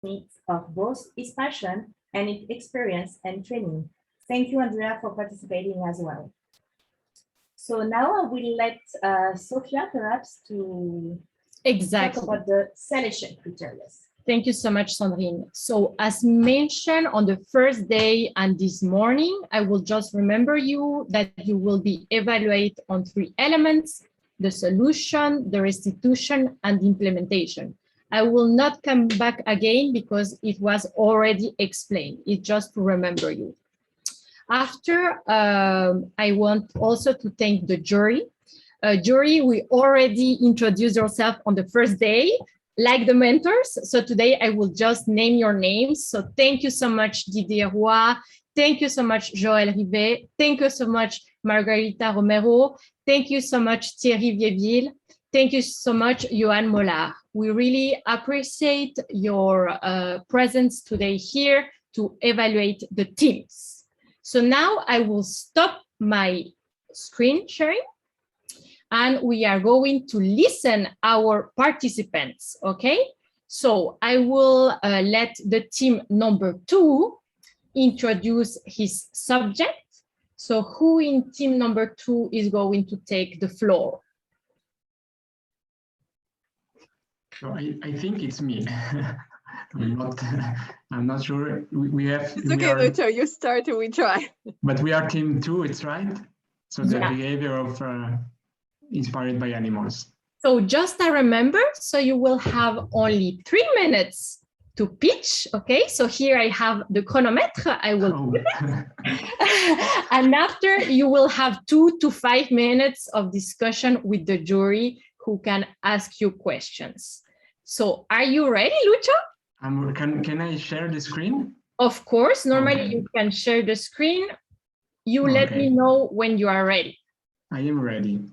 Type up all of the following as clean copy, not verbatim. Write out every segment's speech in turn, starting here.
mix of both his passion and his experience and training. Thank you, Andrea, for participating as well. So now I will let Sophia perhaps to talk about the selection criteria. Thank you so much, Sandrine. So as mentioned on the first day and this morning, I will just remember you that you will be evaluated on 3 elements: the solution, the restitution, and the implementation. I will not come back again because it was already explained. It's just to remember you. After, I want also to thank the jury. Jury, we already introduced yourself on the first day, like the mentors. So today I will just name your names. So thank you so much, Didier Roy. Thank you so much, Joël Rivet. Thank you so much, Margarita Romero. Thank you so much, Thierry Vieville. Thank you so much, Johan Mollard. We really appreciate your presence today here to evaluate the teams. So now I will stop my screen sharing and we are going to listen our participants, okay? So I will let the team number 2 introduce his subject. So who in team number 2 is going to take the floor? So I think it's me. I'm not sure. We have. It's okay, Lucho. You start and we try. But we are team 2. It's right. So the behavior of inspired by animals. So just a remember. So you will have only 3 minutes to pitch. Okay. So here I have the chronometer. I will. And after you will have 2 to 5 minutes of discussion with the jury who can ask you questions. So are you ready, Lucho? Can I share the screen? Of course, normally you can share the screen. You let me know when you are ready. I am ready.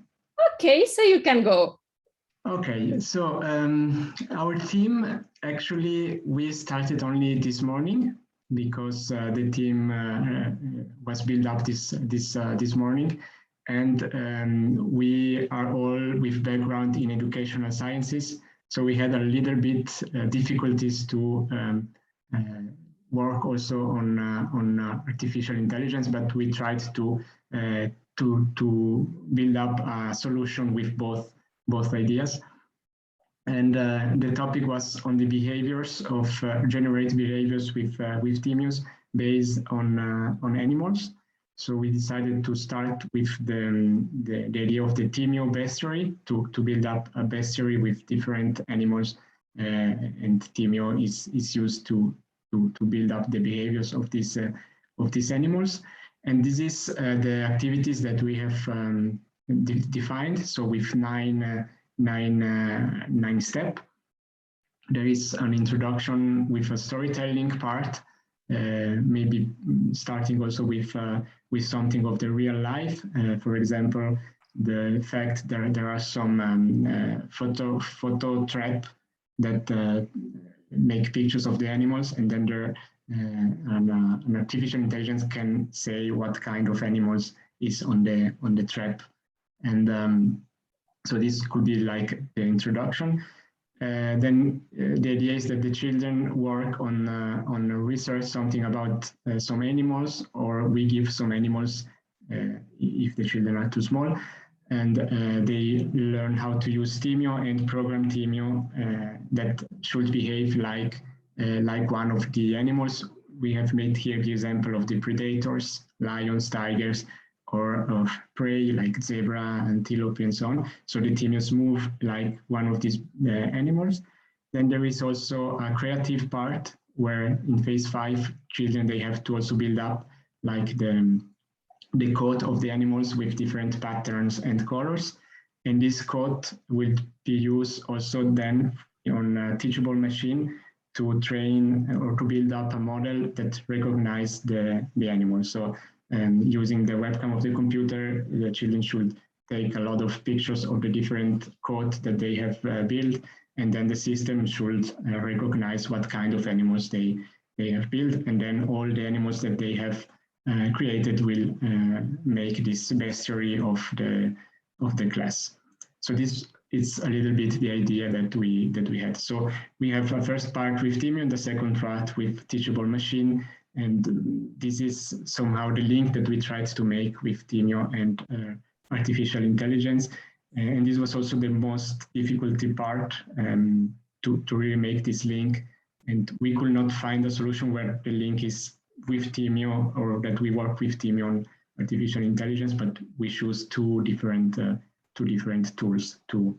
Okay, so you can go. Okay, so our team, actually, we started only this morning because the team was built up this morning. And we are all with background in educational sciences. So we had a little bit difficulties to work also on artificial intelligence, but we tried to build up a solution with both ideas. And the topic was on the behaviors of generate behaviors with Thymios based on animals. So we decided to start with the idea of the Thymio bestiary to build up a bestiary with different animals, and Thymio is used to build up the behaviors of these animals. And this is the activities that we have defined. So with nine steps. There is an introduction with a storytelling part. Maybe starting also with something of the real life. For example, the fact that there are some photo trap that make pictures of the animals, and then there an artificial intelligence can say what kind of animals is on the trap, and so this could be like the introduction. Then the idea is that the children work on research something about some animals, or we give some animals if the children are too small, and they learn how to use Thymio and program Thymio that should behave like one of the animals. We have made here the example of the predators, lions, tigers, or of prey like zebra, antelope, and so on. So the Thymios move like one of these animals. Then there is also a creative part where in phase 5, children, they have to also build up like the coat of the animals with different patterns and colors. And this coat will be used also then on a teachable machine to train or to build up a model that recognizes the animals. So using the webcam of the computer, the children should take a lot of pictures of the different code that they have built, and then the system should recognize what kind of animals they have built, and then all the animals that they have created will make this bestiary of the class. So this it's a little bit the idea that we had. So we have a first part with Thymio and the second part with Teachable Machine. And this is somehow the link that we tried to make with Thymio and artificial intelligence. And this was also the most difficult part to really make this link. And we could not find a solution where the link is with Thymio or that we work with Thymio on artificial intelligence, but we choose two different tools to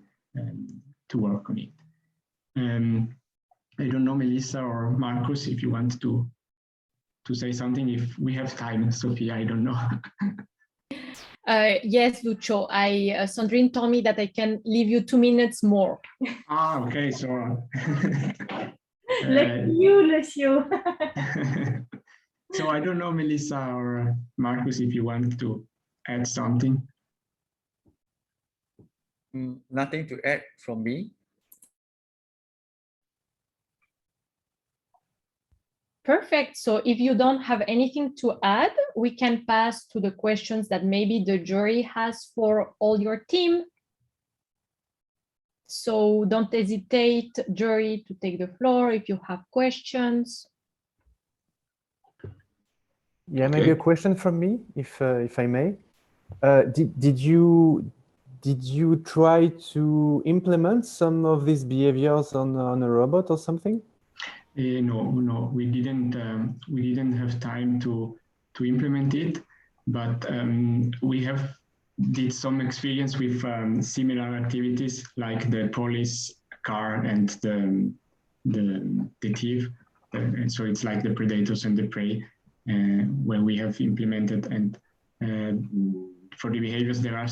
work on it. I don't know, Melissa or Marcus, if you want to say something, if we have time. Sophia, I don't know. Yes, Lucio, Sandrine told me that I can leave you 2 minutes more. Okay, so. Lucky you, Lucio. So I don't know, Melissa or Marcus, if you want to add something. Nothing to add from me. Perfect. So if you don't have anything to add, we can pass to the questions that maybe the jury has for all your team. So don't hesitate, jury, to take the floor if you have questions. Yeah, maybe a question from me, if I may. Did you try to implement some of these behaviors on a robot or something? No, we didn't have time to implement it, but we have did some experience with similar activities like the police car and the thief. And so it's like the predators and the prey when we have implemented. And for the behaviors, there are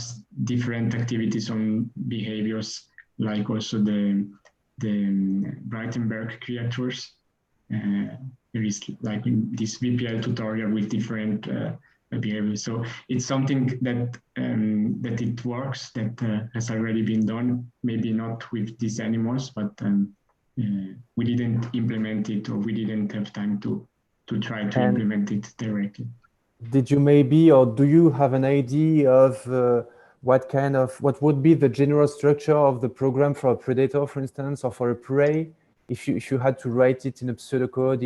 different activities on behaviors, like also the Breitenberg creatures. There is like this VPL tutorial with different behaviors. So it's something that that it works, that has already been done. Maybe not with these animals, but we didn't implement it, or we didn't have time to try to implement it directly. Did you maybe, or do you have an idea of what would be the general structure of the program for a predator, for instance, or for a prey? If you had to write it in a pseudocode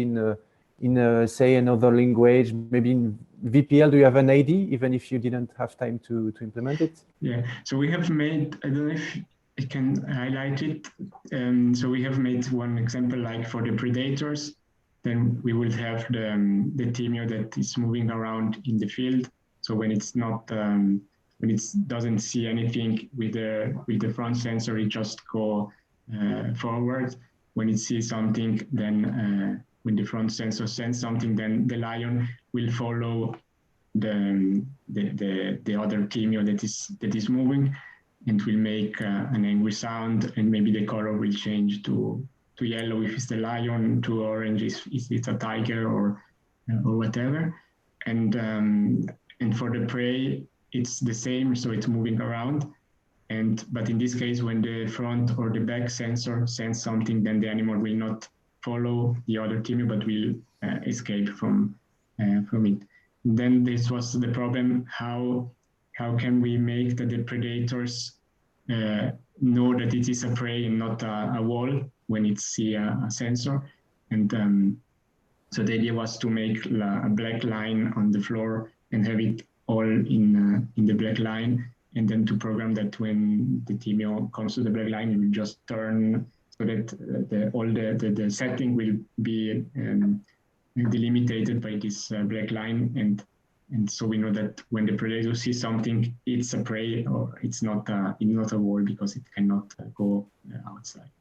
in say another language, maybe in VPL, do you have an idea, even if you didn't have time to implement it? Yeah, so we have made, I don't know if I can highlight it. So we have made one example, like for the predators, then we will have the Thymio that is moving around in the field. So when it's not, when it doesn't see anything with the front sensor, it just go forward. When it sees something, then when the front sensor sends something, then the lion will follow the other Thymio that is moving, and will make an angry sound, and maybe the color will change to yellow if it's the lion, to orange if it's a tiger or whatever. And for the prey, it's the same, so it's moving around. But in this case, when the front or the back sensor sends something, then the animal will not follow the other Thymio, but will escape from it. Then this was the problem: how can we make that the predators know that it is a prey and not a wall when it see a sensor? And so the idea was to make a black line on the floor and have it all in the black line, and then to program that when the Thymio comes to the black line, it will just turn, so that all the setting will be delimited by this black line, and so we know that when the predator sees something, it's a prey, or it's not a wall, because it cannot go outside.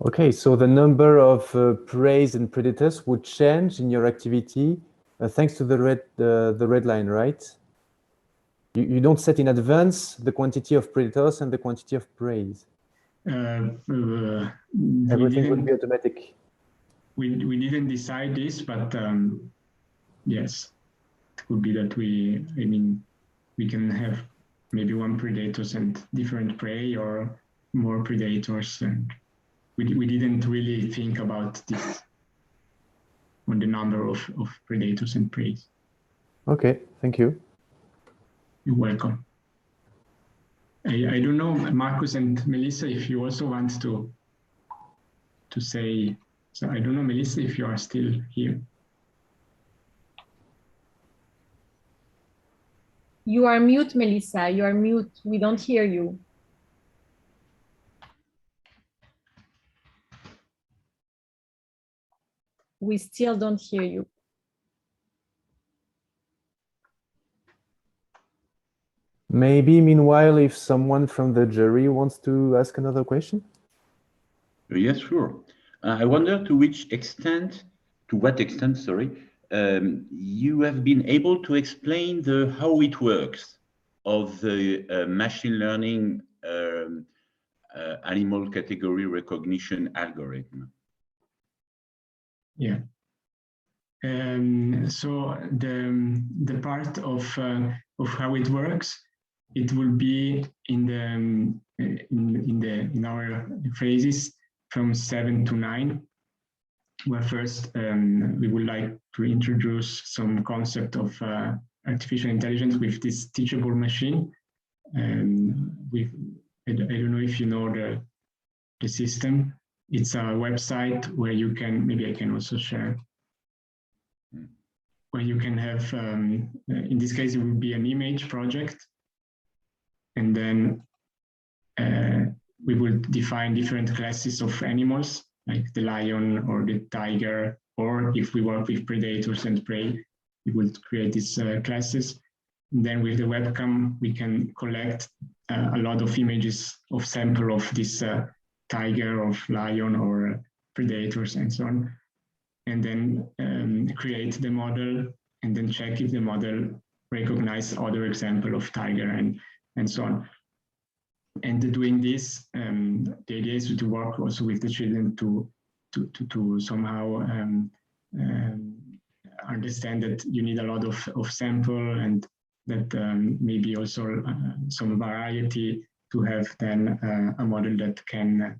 Okay, so the number of preys and predators would change in your activity thanks to the red line, right? You don't set in advance the quantity of predators and the quantity of preys. Everything would be automatic. We didn't decide this, but yes, it could be that we can have maybe one predators and different prey, or more predators, and we didn't really think about this on the number of predators and prey. Okay, thank you. You're welcome. I don't know, Marcus and Melissa, if you also want to say. So I don't know, Melissa, if you are still here. You are mute, Melissa. You are mute. We don't hear you. We still don't hear you. Maybe meanwhile, if someone from the jury wants to ask another question. Yes, sure. I wonder to what extent, sorry, you have been able to explain how it works of the machine learning animal category recognition algorithm. Yeah. So the part of how it works, it will be in our phrases from 7 to 9, where first we would like to introduce some concept of artificial intelligence with this teachable machine. I don't know if you know the system. It's a website where you can, maybe I can also share, where you can have, in this case, it would be an image project. And then we will define different classes of animals, like the lion or the tiger, or if we work with predators and prey, we will create these classes. And then with the webcam, we can collect a lot of images of sample of this tiger, of lion, or predators, and so on. And then create the model, and then check if the model recognizes other example of tiger and so on. And doing this, the idea is to work also with the children to somehow understand that you need a lot of sample, and that maybe also some variety to have then a model that can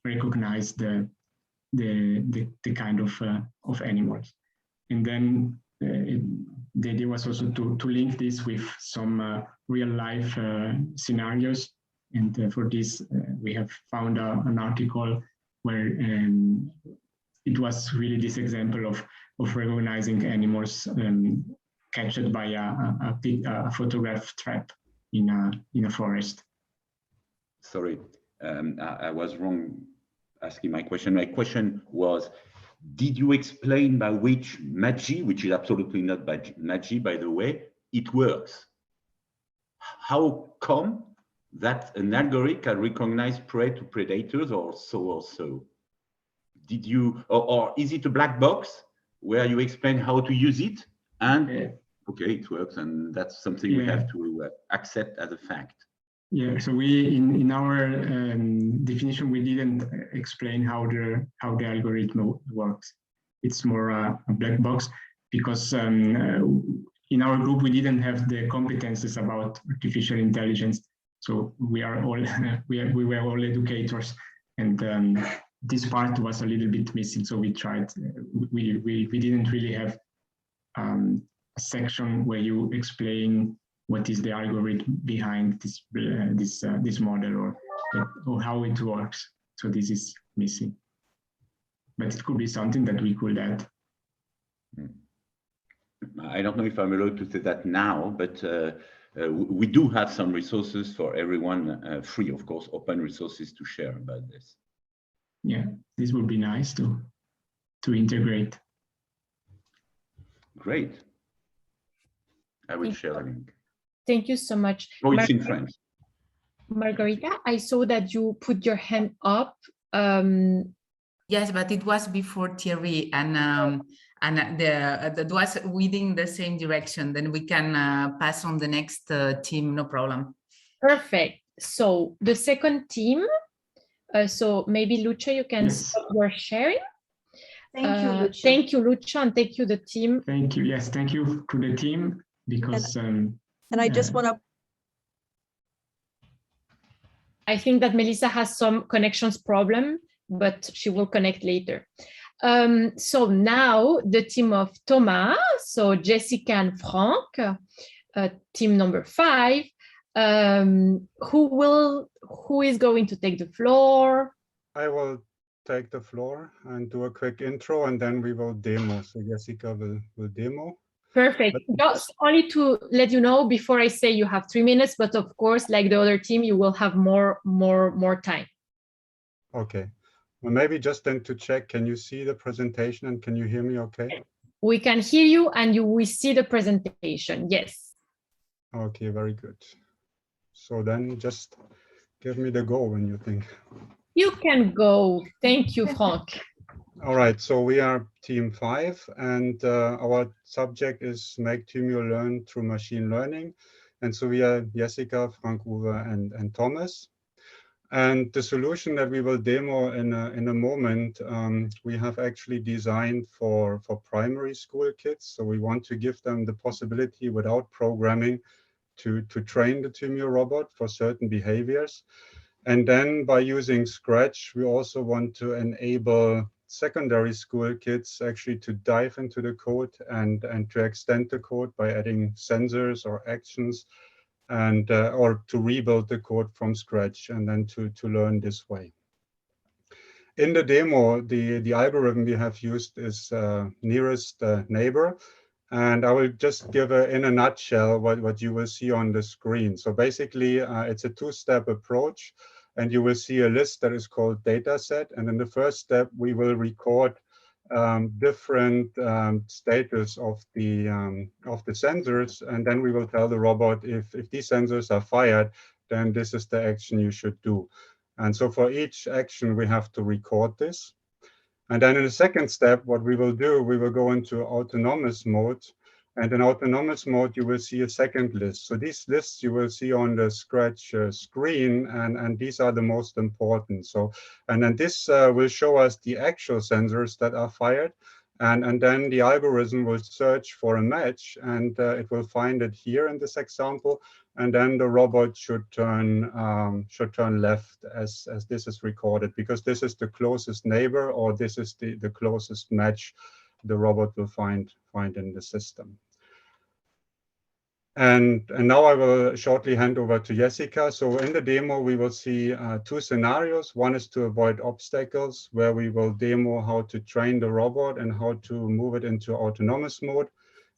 recognize the kind of animals. And then the idea was also to link this with some real life scenarios. And for this, we have found an article where it was really this example of recognizing animals captured by a photograph trap in a forest. Sorry, I was wrong asking my question. My question was, did you explain by which Magi, which is absolutely not Magi, by the way, it works? How come that an algorithm can recognize prey to predators or so? Did you, or is it a black box where you explain how to use it? And okay, it works, and that's something we have to accept as a fact. Yeah, so we in our definition, we didn't explain how the algorithm works. It's more a black box, because in our group we didn't have the competences about artificial intelligence. So we are all we were all educators, and this part was a little bit missing. So we tried. We didn't really have a section where you explain what is the algorithm behind this model, or how it works. So this is missing. But it could be something that we could add. I don't know if I'm allowed to say that now, but we do have some resources for everyone, free, of course, open resources to share about this. Yeah, this would be nice to integrate. Great. I will share the link. Thank you so much. Oh, it's in French. Margarita, I saw that you put your hand up. Yes, but it was before Thierry, and that was within the same direction. Then we can pass on the next team, no problem. Perfect. So the second team. So maybe Lucia, you can stop your sharing. Thank you, Lucia. Thank you, Lucia, and thank you, the team. Thank you. Yes, thank you to the team, because. And I just want to. I think that Melissa has some connections problem, but she will connect later. So now the team of Thomas, so Jessica and Frank, team number 5, Who is going to take the floor? I will take the floor and do a quick intro, and then we will demo. So Jessica will demo. Perfect. Just only to let you know before I say you have 3 minutes, but of course, like the other team, you will have more time. Okay. Well, maybe just then to check, can you see the presentation and can you hear me okay? We can hear you and we see the presentation. Yes. Okay, very good. So then just give me the go when you think. You can go. Thank you, Frank. All right, so we are team 5 and our subject is make HackaThymio learn through machine learning. And so we are Jessica, Frank, Uwe, and Thomas. And the solution that we will demo in a moment, we have actually designed for primary school kids. So we want to give them the possibility without programming to train the HackaThymio robot for certain behaviors. And then by using Scratch, we also want to enable secondary school kids actually to dive into the code and to extend the code by adding sensors or actions and or to rebuild the code from scratch and then to learn this way. In the demo, the algorithm we have used is nearest neighbor. And I will just give in a nutshell what you will see on the screen. So basically, it's a two-step approach. And you will see a list that is called dataset. And in the first step, we will record different status of the sensors, and then we will tell the robot if these sensors are fired, then this is the action you should do. And so for each action, we have to record this. And then in the second step, what we will do, we will go into autonomous mode. And in autonomous mode, you will see a second list. So these lists you will see on the Scratch screen, and these are the most important. So, and then this will show us the actual sensors that are fired. And then the algorithm will search for a match, and it will find it here in this example. And then the robot should turn left as this is recorded, because this is the closest neighbor, or this is the closest match the robot will find in the system. And now I will shortly hand over to Jessica. So in the demo, we will see two scenarios. One is to avoid obstacles, where we will demo how to train the robot and how to move it into autonomous mode.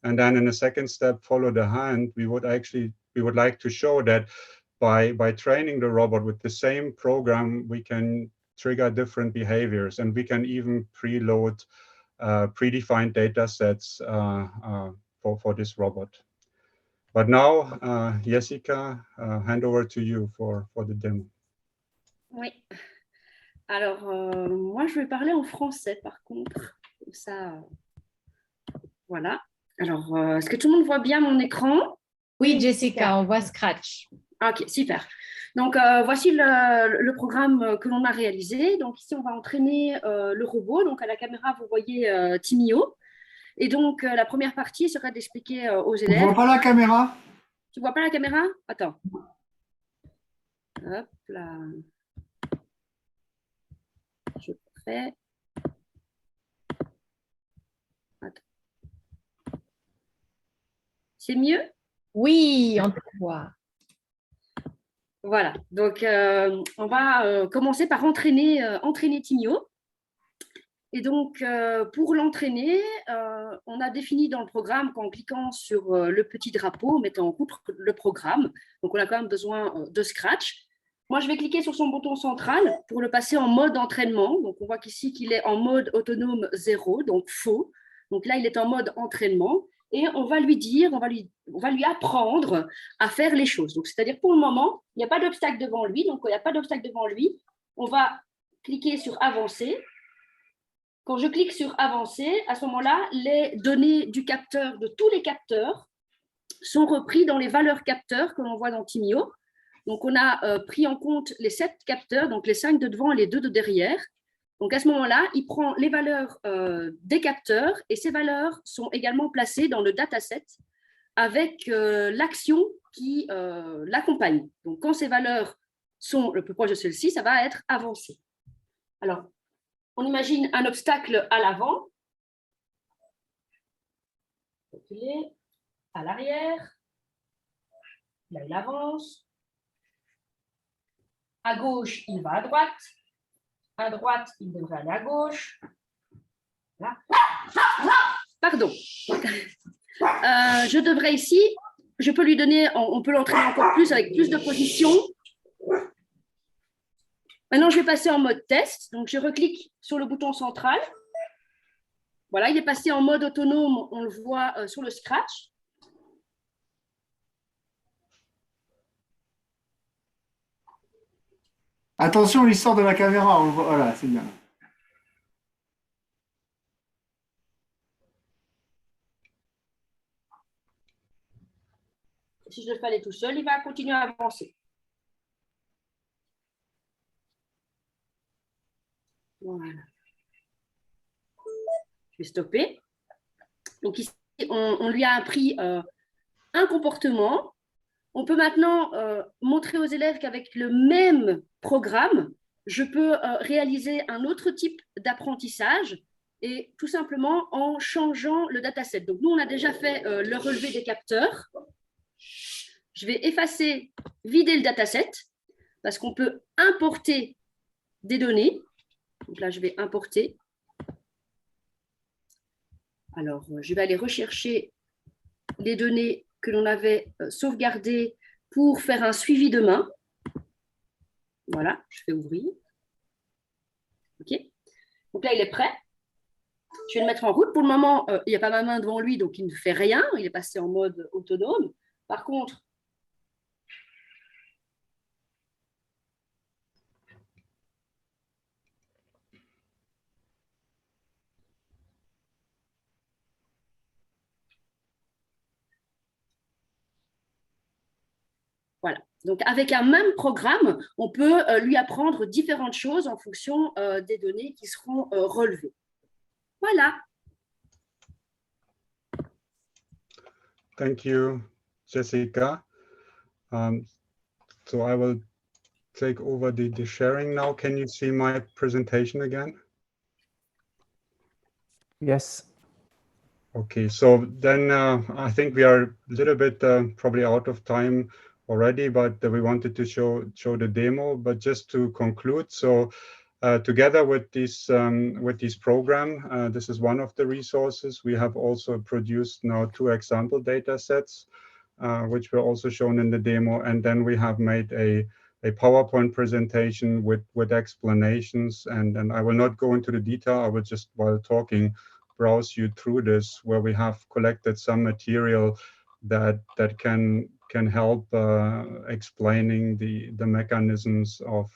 And then in the second step, follow the hand, we would like to show that by training the robot with the same program, we can trigger different behaviors, and we can even preload predefined data sets for this robot. But now, Jessica, hand over to you for the demo. Oui. Alors, moi, je vais parler en français, par contre. Comme ça, voilà. Alors, est-ce que tout le monde voit bien mon écran? Oui, Jessica, on voit Scratch. Ok, super. Donc, voici le programme que l'on a réalisé. Donc, ici, on va entraîner le robot. Donc, à la caméra, vous voyez HackaThymio. Et donc, la première partie serait d'expliquer aux élèves… On ne voit pas la caméra? Tu vois pas la caméra? Attends. Hop là. Je fais… Attends. C'est mieux? Oui, on te voit. Voilà. Donc, on va commencer par entraîner HackaThymio. Et donc, pour l'entraîner, on a défini dans le programme qu'en cliquant sur le petit drapeau, mettant en route le programme. Donc, on a quand même besoin de Scratch. Moi, je vais cliquer sur son bouton central pour le passer en mode entraînement. Donc, on voit qu'ici qu'il est en mode autonome 0, donc faux. Donc là, il est en mode entraînement. Et on va lui dire, on va lui apprendre à faire les choses. Donc, c'est-à-dire pour le moment, il n'y a pas d'obstacle devant lui. Donc, quand il n'y a pas d'obstacle devant lui, on va cliquer sur avancer. Quand je clique sur avancer, à ce moment-là, les données du capteur, de tous les capteurs, sont repris dans les valeurs capteurs que l'on voit dans HackaThymio. Donc, on a pris en compte les 7 capteurs, donc les 5 de devant et les 2 de derrière. Donc, à ce moment-là, il prend les valeurs des capteurs et ces valeurs sont également placées dans le dataset avec l'action qui l'accompagne. Donc, quand ces valeurs sont le plus proche de celle-ci, ça va être avancé. Alors, on imagine un obstacle à l'avant, reculer, à l'arrière, là il avance, À gauche, il va à droite. À droite, il devrait aller à gauche. Là. Pardon. Je devrais ici, je peux lui donner, on peut l'entraîner encore plus avec plus de positions. Maintenant, je vais passer en mode test. Donc, je reclique sur le bouton central. Voilà, il est passé en mode autonome. On le voit sur le scratch. Attention, il sort de la caméra. On le voit. Voilà, c'est bien. Si je le fais aller tout seul, il va continuer à avancer. Voilà. Je vais stopper. Donc ici, on lui a appris un comportement. On peut maintenant montrer aux élèves qu'avec le même programme, je peux réaliser un autre type d'apprentissage et tout simplement en changeant le dataset. Donc nous, on a déjà fait le relevé des capteurs. Je vais effacer, vider le dataset parce qu'on peut importer des données. Donc là, je vais importer. Alors, je vais aller rechercher les données que l'on avait sauvegardées pour faire un suivi de main. Voilà, je fais ouvrir. OK. Donc là, il est prêt. Je vais le mettre en route. Pour le moment, il n'y a pas ma main devant lui, donc il ne fait rien. Il est passé en mode autonome. Par contre, voilà. Donc, avec un même programme, on peut lui apprendre différentes choses en fonction des données qui seront relevées. Voilà. Thank you, Jessica. So I will take over the sharing now. Can you see my presentation again? Yes. Okay, so then I think we are a little bit probably out of time already, but we wanted to show the demo. But just to conclude, so together with this program, this is one of the resources. We have also produced now 2 example data sets, which were also shown in the demo, and then we have made a PowerPoint presentation with explanations, and I will not go into the detail. I will just, while talking, browse you through this, where we have collected some material that can help explaining the mechanisms of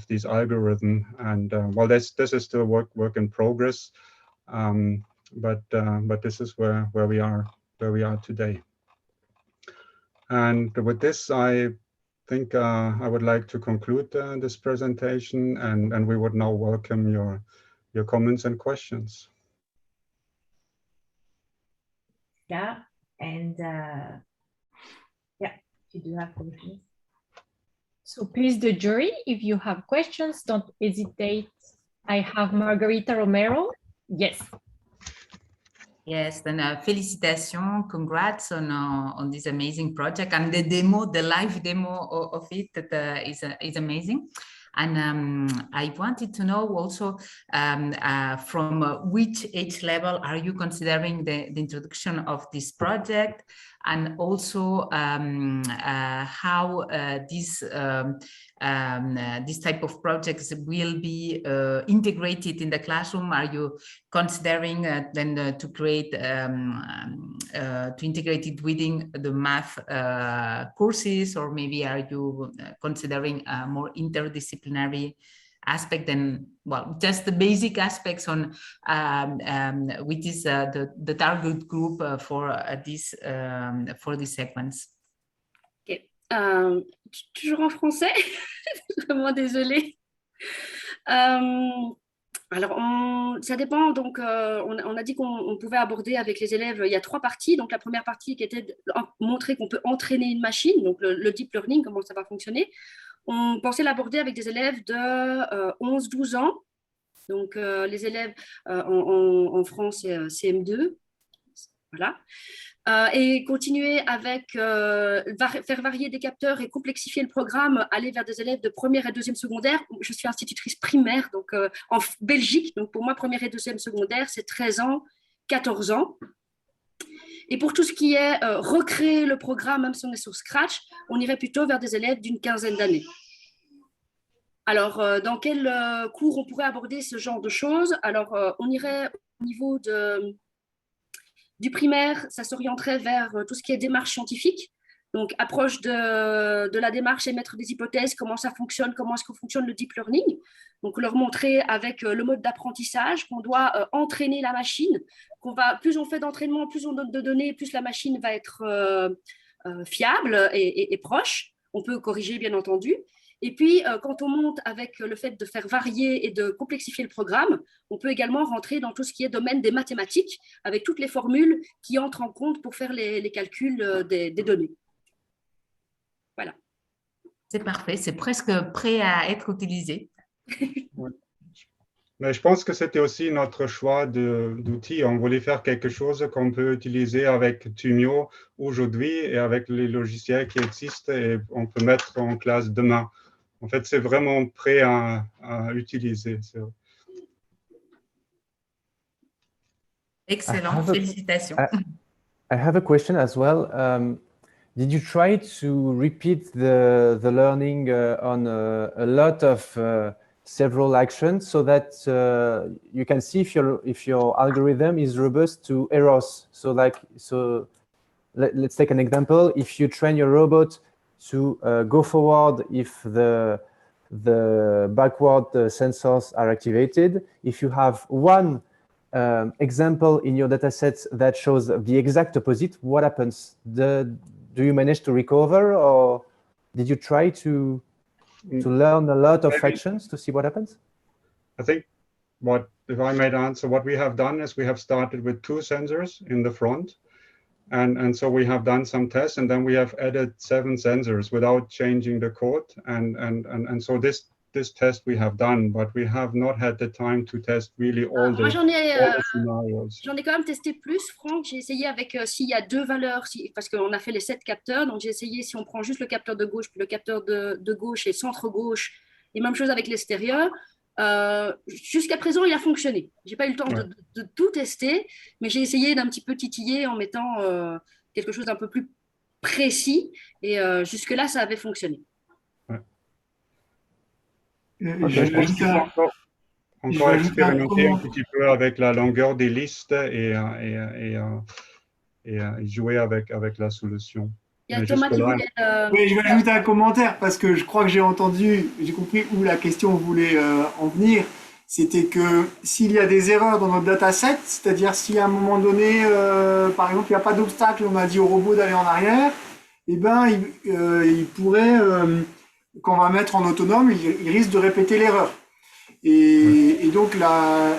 these algorithms. And well, this is still work in progress, but this is where we are today. And with this, I think I would like to conclude this presentation, and we would now welcome your comments and questions. Yeah, and yeah, you do have questions. So please, the jury, if you have questions, don't hesitate. I have Margarita Romero. Yes. Yes, then félicitations, congrats on this amazing project, and the demo, the live demo of it that is amazing. And I wanted to know also from which age level are you considering the introduction of this project, and also how this type of projects will be integrated in the classroom. Are you considering then to create to integrate it within the math courses, or maybe are you considering a more interdisciplinary aspect? And well, just the basic aspects on which is the target group for this sequence. Okay. Toujours en français. Vraiment désolée. Alors, ça dépend. Donc, on a dit qu'on pouvait aborder avec les élèves, il y a 3 parties. Donc, la première partie qui était de montrer qu'on peut entraîner une machine, donc le deep learning, comment ça va fonctionner. On pensait l'aborder avec des élèves de 11-12 ans. Donc, les élèves en France, c'est CM2. Voilà. Et continuer avec faire varier des capteurs et complexifier le programme, aller vers des élèves de première et deuxième secondaire. Je suis institutrice primaire donc en Belgique, donc pour moi première et deuxième secondaire c'est 13 ans, 14 ans. Et pour tout ce qui est recréer le programme, même si on est sur Scratch, on irait plutôt vers des élèves d'une quinzaine d'années. Alors, dans quel cours on pourrait aborder ce genre de choses? Alors, on irait au niveau du primaire, ça s'orienterait vers tout ce qui est démarche scientifique. Donc, approche de la démarche, émettre des hypothèses, comment ça fonctionne, comment est-ce que fonctionne le deep learning. Donc, leur montrer avec le mode d'apprentissage qu'on doit entraîner la machine, plus on fait d'entraînement, plus on donne de données, plus la machine va être fiable et proche. On peut corriger, bien entendu. Et puis, quand on monte avec le fait de faire varier et de complexifier le programme, on peut également rentrer dans tout ce qui est domaine des mathématiques, avec toutes les formules qui entrent en compte pour faire les calculs des données. Voilà. C'est parfait, c'est presque prêt à être utilisé. Ouais. Mais je pense que c'était aussi notre choix d'outils. On voulait faire quelque chose qu'on peut utiliser avec Thymio aujourd'hui et avec les logiciels qui existent et on peut mettre en classe demain. En fait, c'est vraiment prêt à utiliser. Excellent, félicitations. I have a question as well. Did you try to repeat the learning on a lot of several actions so that you can see if your algorithm is robust to errors? So let's take an example. If you train your robot to go forward if the backward sensors are activated, if you have one example in your dataset that shows the exact opposite, what happens? Do you manage to recover, or did you try to learn a lot of actions to see what happens? I think if I may answer, what we have done is we have started with 2 sensors in the front. And so we have done some tests, and then we have added 7 sensors without changing the code. And so this test we have done, but we have not had the time to test really all the scenarios. J'en ai quand même testé plus, Franck. J'ai essayé avec s'il y a 2 valeurs, parce qu'on a fait les 7 capteurs. Donc j'ai essayé si on prend juste le capteur de gauche, puis le capteur de gauche et centre gauche, et même chose avec l'extérieur. Jusqu'à présent, il a fonctionné. J'ai pas eu le temps de tout tester, mais j'ai essayé d'un petit peu titiller en mettant quelque chose d'un peu plus précis, et jusque-là, ça avait fonctionné. Je pense qu'il faut encore expérimenter un petit peu avec la longueur des listes et jouer avec la solution. Oui, je vais ajouter un commentaire parce que je crois que j'ai compris où la question voulait en venir. C'était que s'il y a des erreurs dans notre dataset, c'est-à-dire si à un moment donné, par exemple, il n'y a pas d'obstacle, on a dit au robot d'aller en arrière, eh ben, il pourrait, quand on va mettre en autonome, il risque de répéter l'erreur. Et donc, la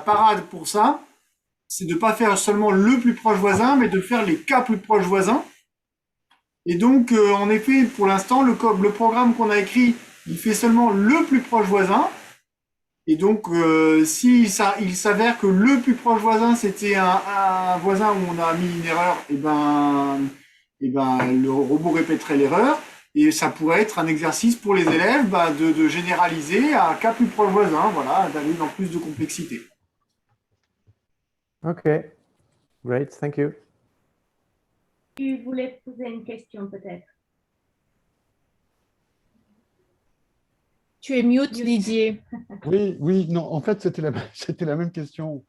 parade pour ça, c'est de ne pas faire seulement le plus proche voisin, mais de faire les cas plus proches voisins. Et donc, en effet, pour l'instant, le programme qu'on a écrit, il fait seulement le plus proche voisin. Et donc, il s'avère que le plus proche voisin, c'était un voisin où on a mis une erreur, et ben, le robot répéterait l'erreur. Et ça pourrait être un exercice pour les élèves de généraliser à un cas plus proche voisin, voilà, d'aller dans plus de complexité. Okay, great, thank you. Tu voulais poser une question peut-être? Tu es mute, Didier. Oui, non, en fait, c'était la même question.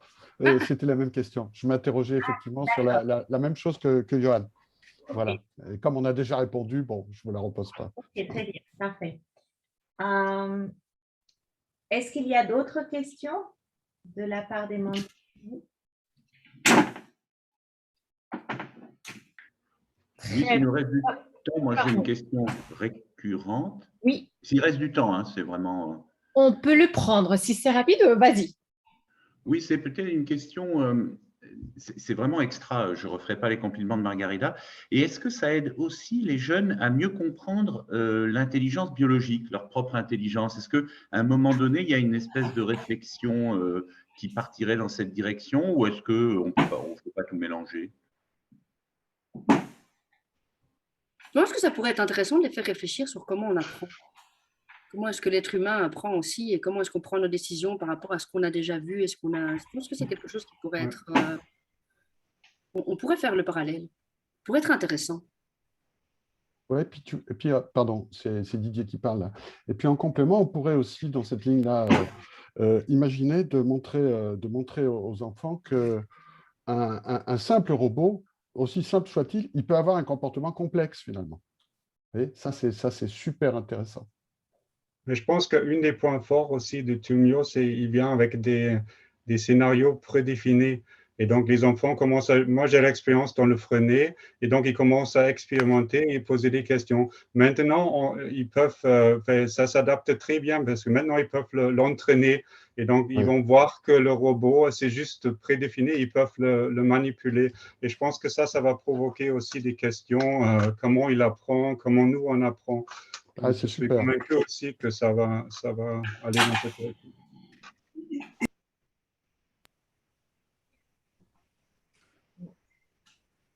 C'était la même question. Je m'interrogeais effectivement sur la même chose que Johan. Voilà. Et comme on a déjà répondu, bon, je ne vous la repose pas. Ok, très bien, parfait. Est-ce qu'il y a d'autres questions de la part des membres? S'il nous reste du temps, moi j'ai une question récurrente. Oui. S'il reste du temps, hein, c'est vraiment… On peut le prendre. Si c'est rapide, vas-y. Oui, c'est peut-être une question c'est vraiment extra. Je ne referai pas les compliments de Margarida. Et est-ce que ça aide aussi les jeunes à mieux comprendre l'intelligence biologique, leur propre intelligence? Est-ce qu'à un moment donné, il y a une espèce de réflexion qui partirait dans cette direction, ou est-ce qu'on ne peut pas tout mélanger? Je pense que ça pourrait être intéressant de les faire réfléchir sur comment on apprend. Comment est-ce que l'être humain apprend aussi et comment est-ce qu'on prend nos décisions par rapport à ce qu'on a déjà vu et ce qu'on a. Je pense que c'est quelque chose qui pourrait être. On pourrait faire le parallèle. Pourrait être intéressant. Ouais, et puis pardon, c'est Didier qui parle là. Et puis en complément, on pourrait aussi, dans cette ligne-là, imaginer de montrer aux enfants qu'un simple robot, aussi simple soit-il, il peut avoir un comportement complexe finalement. Et ça, c'est super intéressant. Mais je pense qu'un des points forts aussi de Thymio, c'est qu'il vient avec des scénarios prédéfinis. Et donc, les enfants commencent à… Moi, j'ai l'expérience dans le Freinet, et donc, ils commencent à expérimenter et poser des questions. Maintenant, ils peuvent… ça s'adapte très bien, parce que maintenant, ils peuvent l'entraîner. Et donc, ils vont voir que le robot, c'est juste prédéfini, ils peuvent le manipuler. Et je pense que ça va provoquer aussi des questions, comment il apprend, comment nous, on apprend. Ah, Je c'est suis super. convaincu aussi que ça va aller dans cette direction.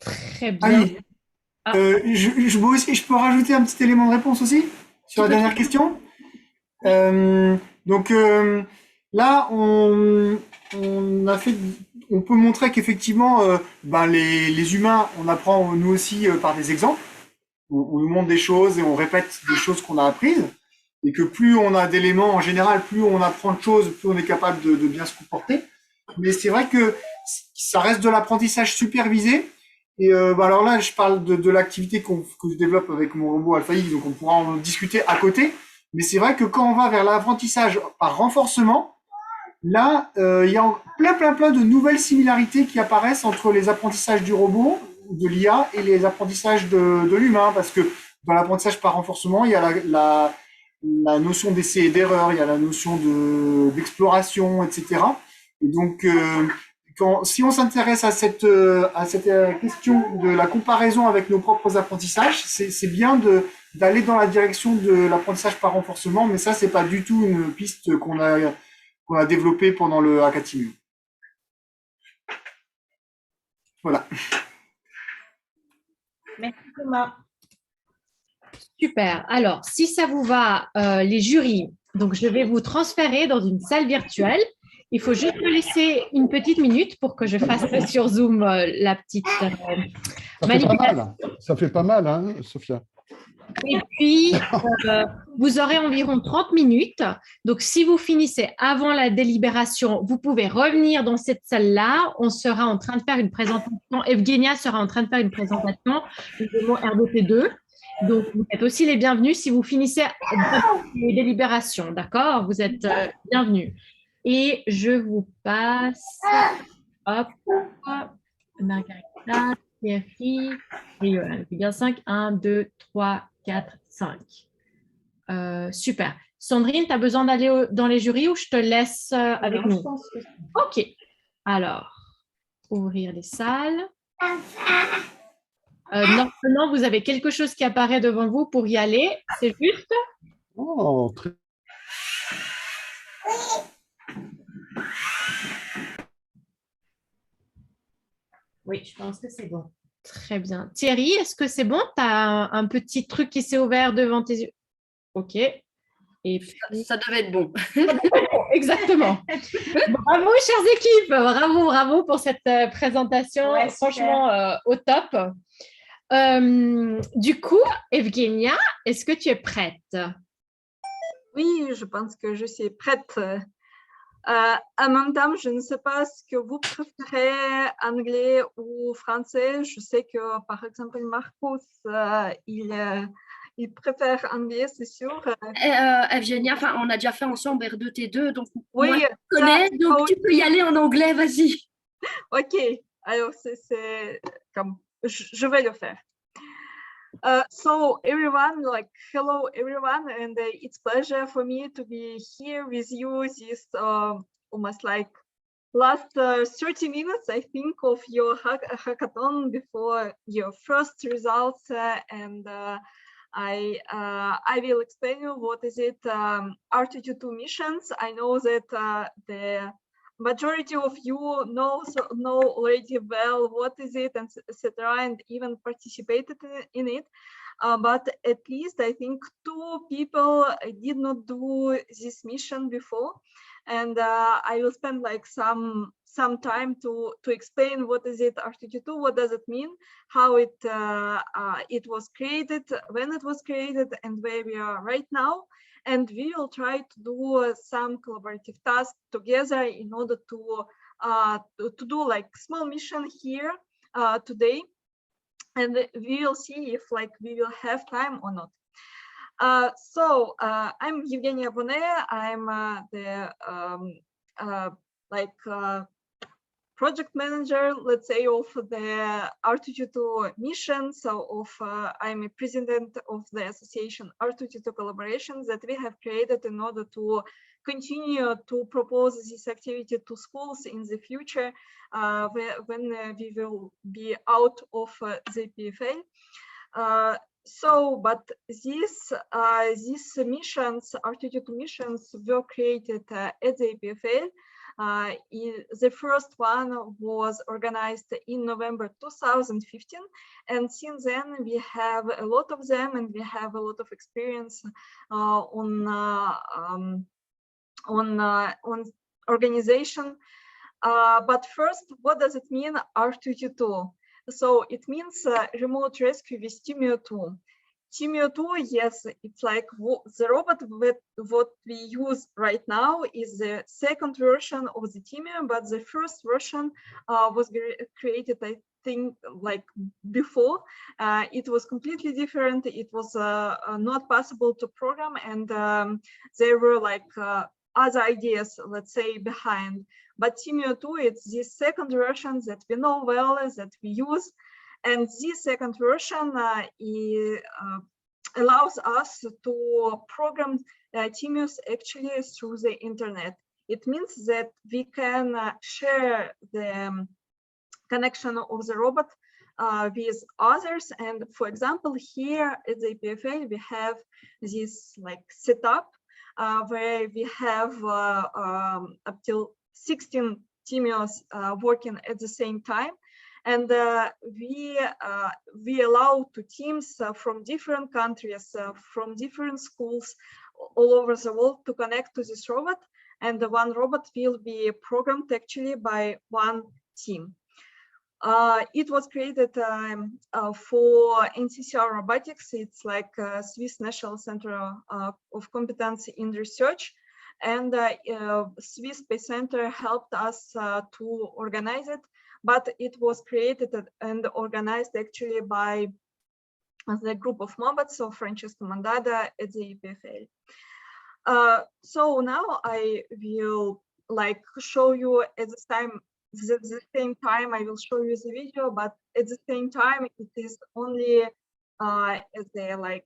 Très Ah bien. oui. Je peux rajouter un petit élément de réponse aussi sur la dernière question. Donc là, on peut montrer qu'effectivement, les humains, on apprend nous aussi par des exemples. On nous montre des choses et on répète des choses qu'on a apprises. Et que plus on a d'éléments, en général, plus on apprend de choses, plus on est capable de bien se comporter. Mais c'est vrai que ça reste de l'apprentissage supervisé. Et alors là, je parle de l'activité que je développe avec mon robot AlphaX, donc on pourra en discuter à côté. Mais c'est vrai que quand on va vers l'apprentissage par renforcement, là, il y a plein de nouvelles similarités qui apparaissent entre les apprentissages du robot, de l'IA, et les apprentissages de l'humain. Parce que dans l'apprentissage par renforcement, il y a la notion d'essai et d'erreur, il y a la notion d'exploration, etc. Et donc, si on s'intéresse à cette question de la comparaison avec nos propres apprentissages, c'est bien d'aller dans la direction de l'apprentissage par renforcement, mais ça, c'est pas du tout une piste qu'on a développée pendant le HackaThymio. Voilà. Merci Thomas. Super. Alors, si ça vous va, les jurys, donc je vais vous transférer dans une salle virtuelle. Il faut juste me laisser une petite minute pour que je fasse sur Zoom la petite manipulation. Ça fait pas mal, hein, Sophia? Et puis, vous aurez environ 30 minutes. Donc, si vous finissez avant la délibération, vous pouvez revenir dans cette salle-là. On sera en train de faire une présentation. Evgenia sera en train de faire une présentation du mot RDP2. Donc, vous êtes aussi les bienvenus si vous finissez les délibérations. D'accord? Vous êtes bienvenus. Et je vous passe, hop, Margarita, Thierry et Yoann. C'est bien 5. 1, 2, 3, 4, 5. Super. Sandrine, tu as besoin d'aller dans les jurys ou je te laisse avec nous? OK. Alors, ouvrir les salles. Normalement, vous avez quelque chose qui apparaît devant vous pour y aller. C'est juste? Oh, très… Oui, je pense que c'est bon. Très bien. Thierry, est-ce que c'est bon? Tu as un petit truc qui s'est ouvert devant tes yeux? OK. Et puis… Ça devait être bon. Exactement. Bravo, chères équipes. Bravo pour cette présentation. Ouais, franchement, au top. Du coup, Evgenia, est-ce que tu es prête? Oui, je pense que je suis prête. En même temps, je ne sais pas ce que vous préférez, anglais ou français. Je sais que, par exemple, Marcus, il préfère anglais, c'est sûr. Evgenia, on a déjà fait ensemble R2T2, donc oui, moi, je connais, donc tu peux y aller en anglais, vas-y. OK, alors c'est comme, je vais le faire. So everyone, hello everyone, and it's pleasure for me to be here with you this almost last 30 minutes, I think, of your hackathon before your first results, and I will explain you what is it R222 missions. I know that the majority of you know already well what is it, and etc., and even participated in it. But at least I think 2 people did not do this mission before, and I will spend like some time to explain what is it R222, what does it mean, how it was created, when it was created, and where we are right now. And we will try to do some collaborative tasks together in order to do like small mission here today, and we will see if like we will have time or not. So I'm Evgenia Bonea. I'm the project manager, let's say, of the R222 mission. So I'm a president of the association R222 Collaborations that we have created in order to continue to propose this activity to schools in the future when we will be out of the PFL. But these missions, R222 missions, were created at the EPFL. The first one was organized in November 2015, and since then we have a lot of them, and we have a lot of experience on organization. But first, what does it mean, R222? So it means remote rescue with Thymio 2. Thymio 2, yes, it's like the robot what we use right now is the second version of the Thymio, but the first version was created, I think, like before. It was completely different. It was not possible to program, and there were like other ideas, let's say, behind. But Thymio 2, it's the second version that we know well, that we use. And this second version allows us to program Thymios actually through the internet. It means that we can share the connection of the robot with others. And for example, here at the PFA, we have this like setup where we have up till 16 Thymios working at the same time. And we allow to teams from different countries, from different schools all over the world to connect to this robot. And the one robot will be programmed actually by one team. It was created for NCCR Robotics. It's like Swiss National Center of Competence in Research. And Swiss Space Center helped us to organize it. But it was created and organized actually by the group of Mobots, so Francesco Mandada at the EPFL. So now I will like show you at the same time I will show you the video, but at the same time it is only as a like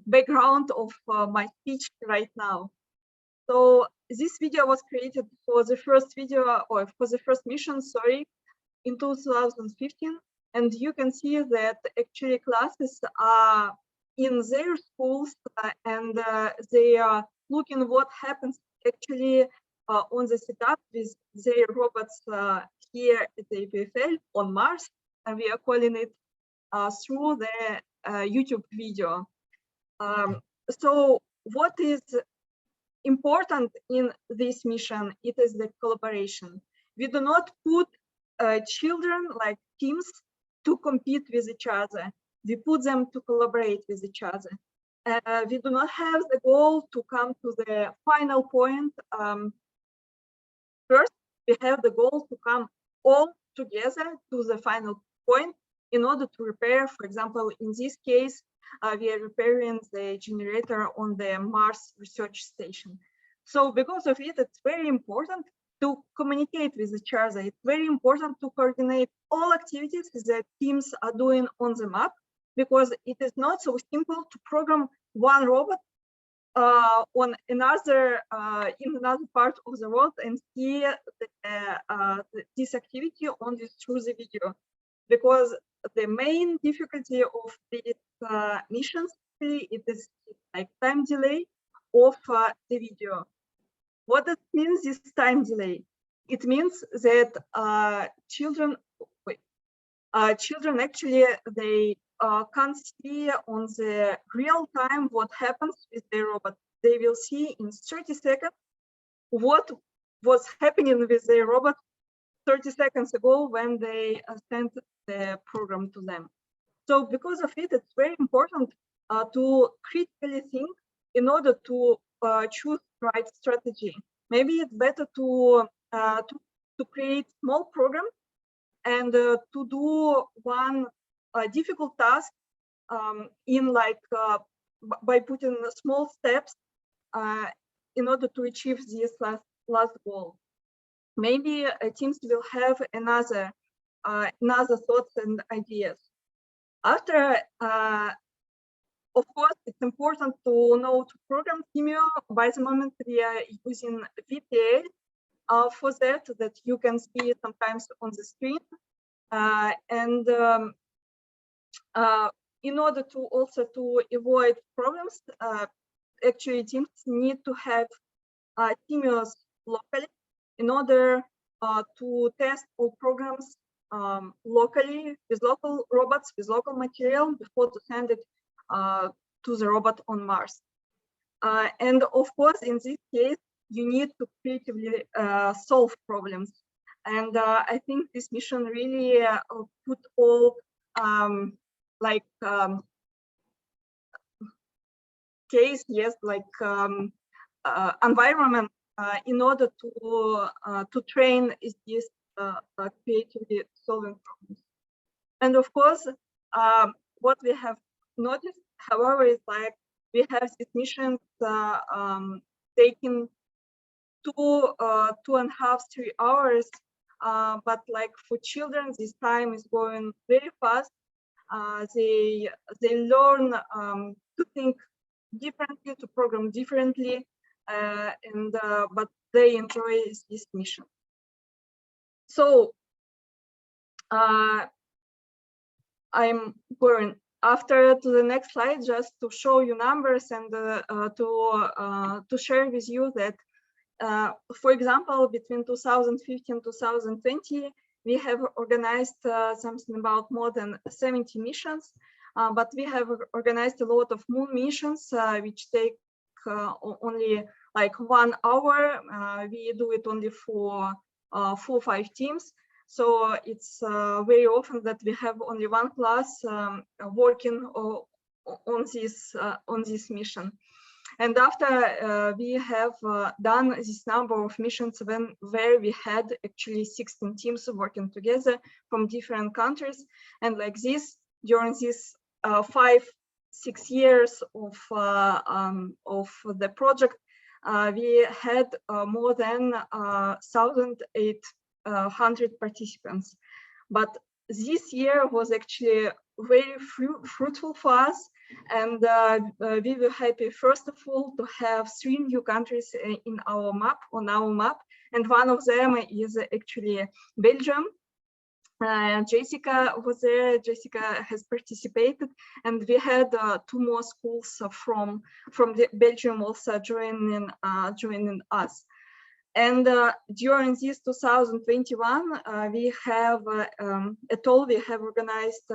background of my speech right now. So this video was created for the first video, or for the first mission, sorry, in 2015, and you can see that actually classes are in their schools and they are looking what happens actually on the setup with their robots here at the EPFL on Mars, and we are calling it through the YouTube video. So what is important in this mission? It is the collaboration. We do not put children like teams to compete with each other. We put them to collaborate with each other. We do not have the goal to come to the final point. First, we have the goal to come all together to the final point in order to repair, for example, in this case, we are repairing the generator on the Mars research station. So because of it, it's very important to communicate with each other. It's very important to coordinate all activities that teams are doing on the map, because it is not so simple to program one robot on another in another part of the world and see this activity only through the video, because the main difficulty of these missions it is like time delay of the video. What does it mean, this time delay? It means that children actually they can't see on the real time what happens with the robot. They will see in 30 seconds what was happening with the robot 30 seconds ago when they sent the program to them. So because of it, it's very important to critically think in order to choose the right strategy. Maybe it's better to create small programs and to do one difficult task in like by putting small steps in order to achieve this last goal. Maybe teams will have another thoughts and ideas. After, of course, it's important to know to program Thymio. By the moment, we are using VPA for that you can see sometimes on the screen. And in order to also to avoid problems, actually teams need to have Thymios locally in order to test all programs locally with local robots, with local material before to send it to the robot on Mars. And of course, in this case, you need to creatively solve problems. And I think this mission really put all case, yes, like environment in order to train these creatively solving problems. And of course, what we have noticed, however, is like we have these missions taking 2.5–3 hours, but like for children, this time is going very fast. They learn to think differently, to program differently, and but they enjoy this mission. So I'm going after to the next slide just to show you numbers and to share with you that, for example, between 2015 and 2020, we have organized something about more than 70 missions, but we have organized a lot of moon missions, which take only like 1 hour. We do it only for 4 or 5 teams. So it's very often that we have only one class working on this mission. And after we have done this number of missions where we had actually 16 teams working together from different countries, and like this, during these 5–6 years of the project, we had more than 1,800 participants. But this year was actually very fruitful for us, and we were happy, first of all, to have 3 new countries in our map, and one of them is actually Belgium. Jessica was there. Jessica has participated, and we had 2 more schools from Belgium also joining us. And during this 2021, we have at all we have organized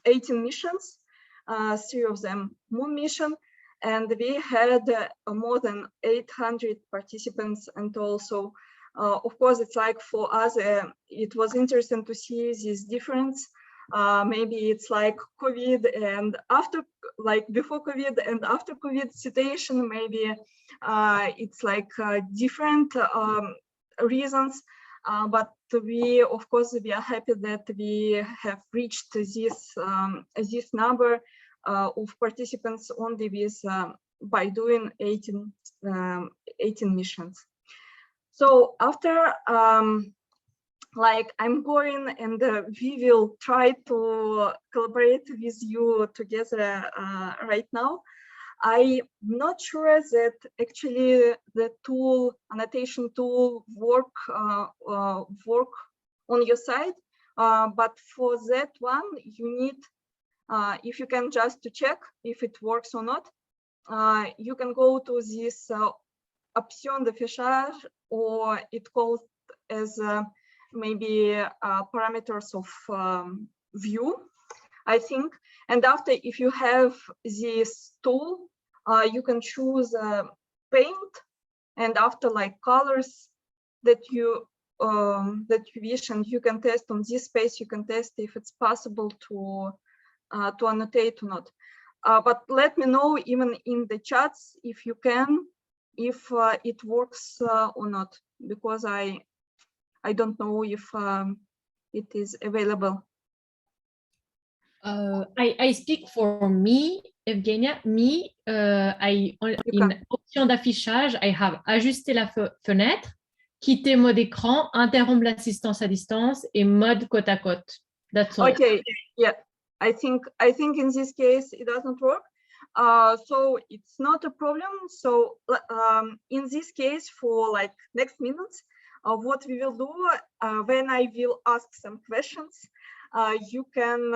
18 missions, 3 of them moon mission, and we had more than 800 participants. And also, of course, it's like for us, it was interesting to see this difference. Maybe it's like COVID and after, like before COVID and after COVID situation, maybe it's like different reasons, but we, of course, we are happy that we have reached this number of participants only with by doing 18 missions. So after like I'm going and we will try to collaborate with you together right now. I'm not sure that actually the tool, annotation tool, work on your side. But for that one, you need, if you can just to check if it works or not, you can go to this option d'affichage, or it called as maybe parameters of view, I think. And after, if you have this tool, you can choose paint, and after like colors that you wish, and you can test on this space. You can test if it's possible to annotate or not. But let me know even in the chats if you can, if it works or not, because I don't know if it is available. I speak for me, Evgenia. Me, in option d'affichage, I have ajusté la fenêtre, quitter mode écran, interrompre l'assistance à distance et mode côte à côte. That's all. Okay, yeah, I think in this case it doesn't work. So it's not a problem. So in this case, for like next minutes, what we will do when I will ask some questions, you can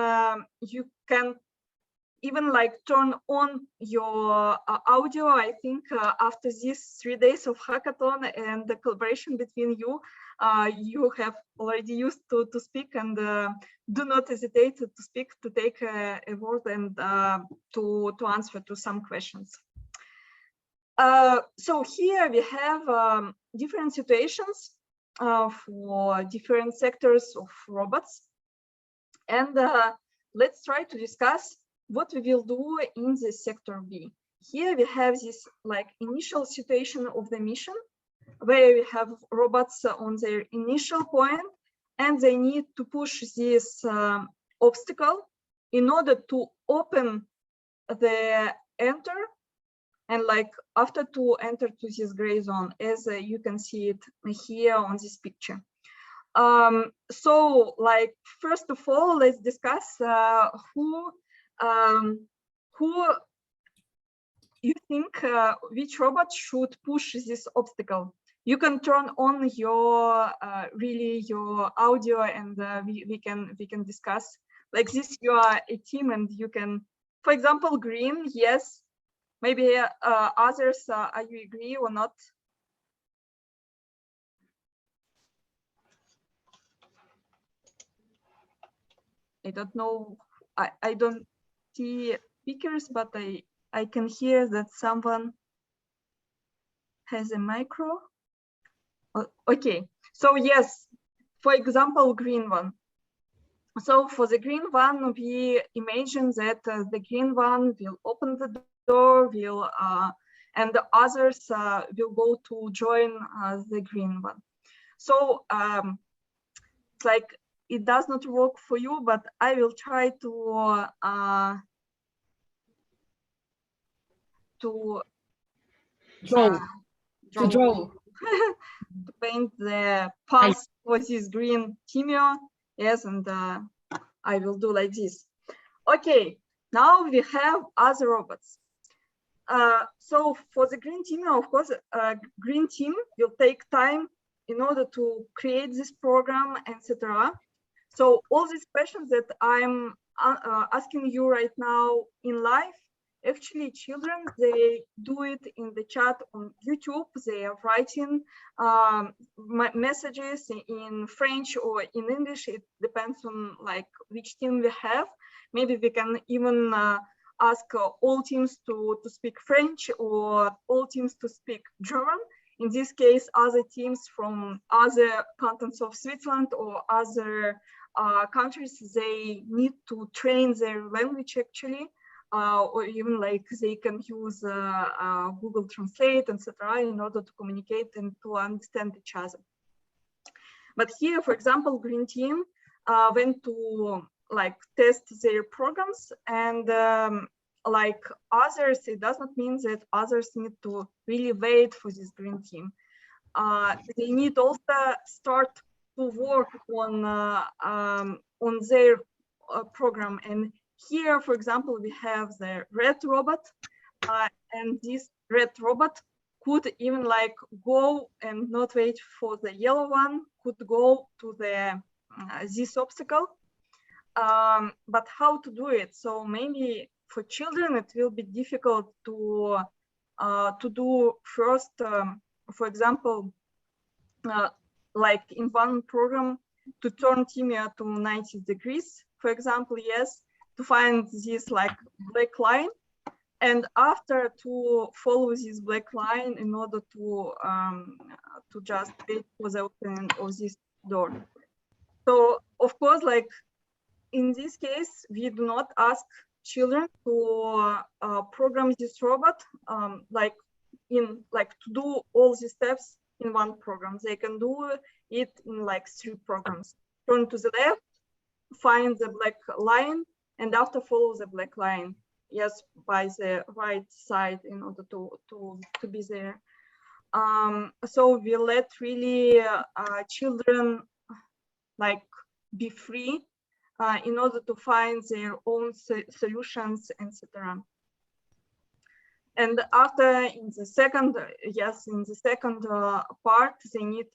even like turn on your audio. I think after these 3 days of hackathon and the collaboration between you, you have already used to speak, and do not hesitate to speak, to take a word, and to answer to some questions. So here we have different situations for different sectors of robots, and let's try to discuss what we will do in the sector B. Here we have this like initial situation of the mission, where we have robots on their initial point, and they need to push this obstacle in order to open the enter, and like after to enter to this gray zone, as you can see it here on this picture. So like, first of all, let's discuss who you think which robot should push this obstacle. You can turn on your really your audio, and we can discuss like this. You are a team, and you can, for example, green, yes, maybe others, are you agree or not? I don't know, I don't see speakers, but I can hear that someone has a micro. Okay, so yes, for example, green one. So for the green one, we imagine that the green one will open the door, will and the others will go to join the green one. So it's like it does not work for you, but I will try to draw. To paint the path for this green Thymio. Yes, and I will do like this. Okay, now we have other robots. So for the green Thymio, of course, green team will take time in order to create this program, etc. So all these questions that I'm asking you right now in live, actually children, they do it in the chat on YouTube. They are writing messages in French or in English. It depends on like which team we have. Maybe we can even ask all teams to speak French, or all teams to speak German. In this case, other teams from other cantons of Switzerland or other countries, they need to train their language actually. Or even like they can use Google Translate, etc., in order to communicate and to understand each other. But here, for example, green team went to like test their programs, and like others, it does not mean that others need to really wait for this green team. They need also start to work on their program. And here, for example, we have the red robot. and this red robot could even like go and not wait for the yellow one, could go to the this obstacle. But how to do it? So maybe for children it will be difficult to do first, for example, like in one program, to turn Thymio to 90 degrees, for example, yes, to find this like black line, and after to follow this black line in order to just wait for the opening of this door. So of course, like in this case, we do not ask children to program this robot like to do all the steps in one program. They can do it in like 3 programs. Turn to the left, find the black line, and after follow the black line, yes, by the right side in order to be there. So we let really children like be free in order to find their own solutions, etc. And after in the second, part, they need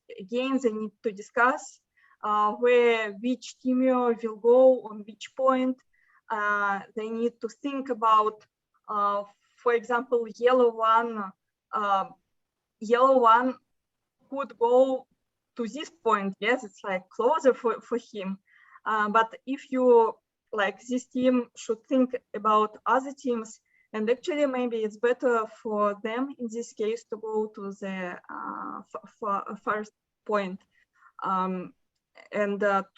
to discuss which Thymio will go on which point. They need to think about, for example, yellow one could go to this point. Yes, it's like closer for him. But if you like, this team should think about other teams, and actually maybe it's better for them in this case to go to the first point, and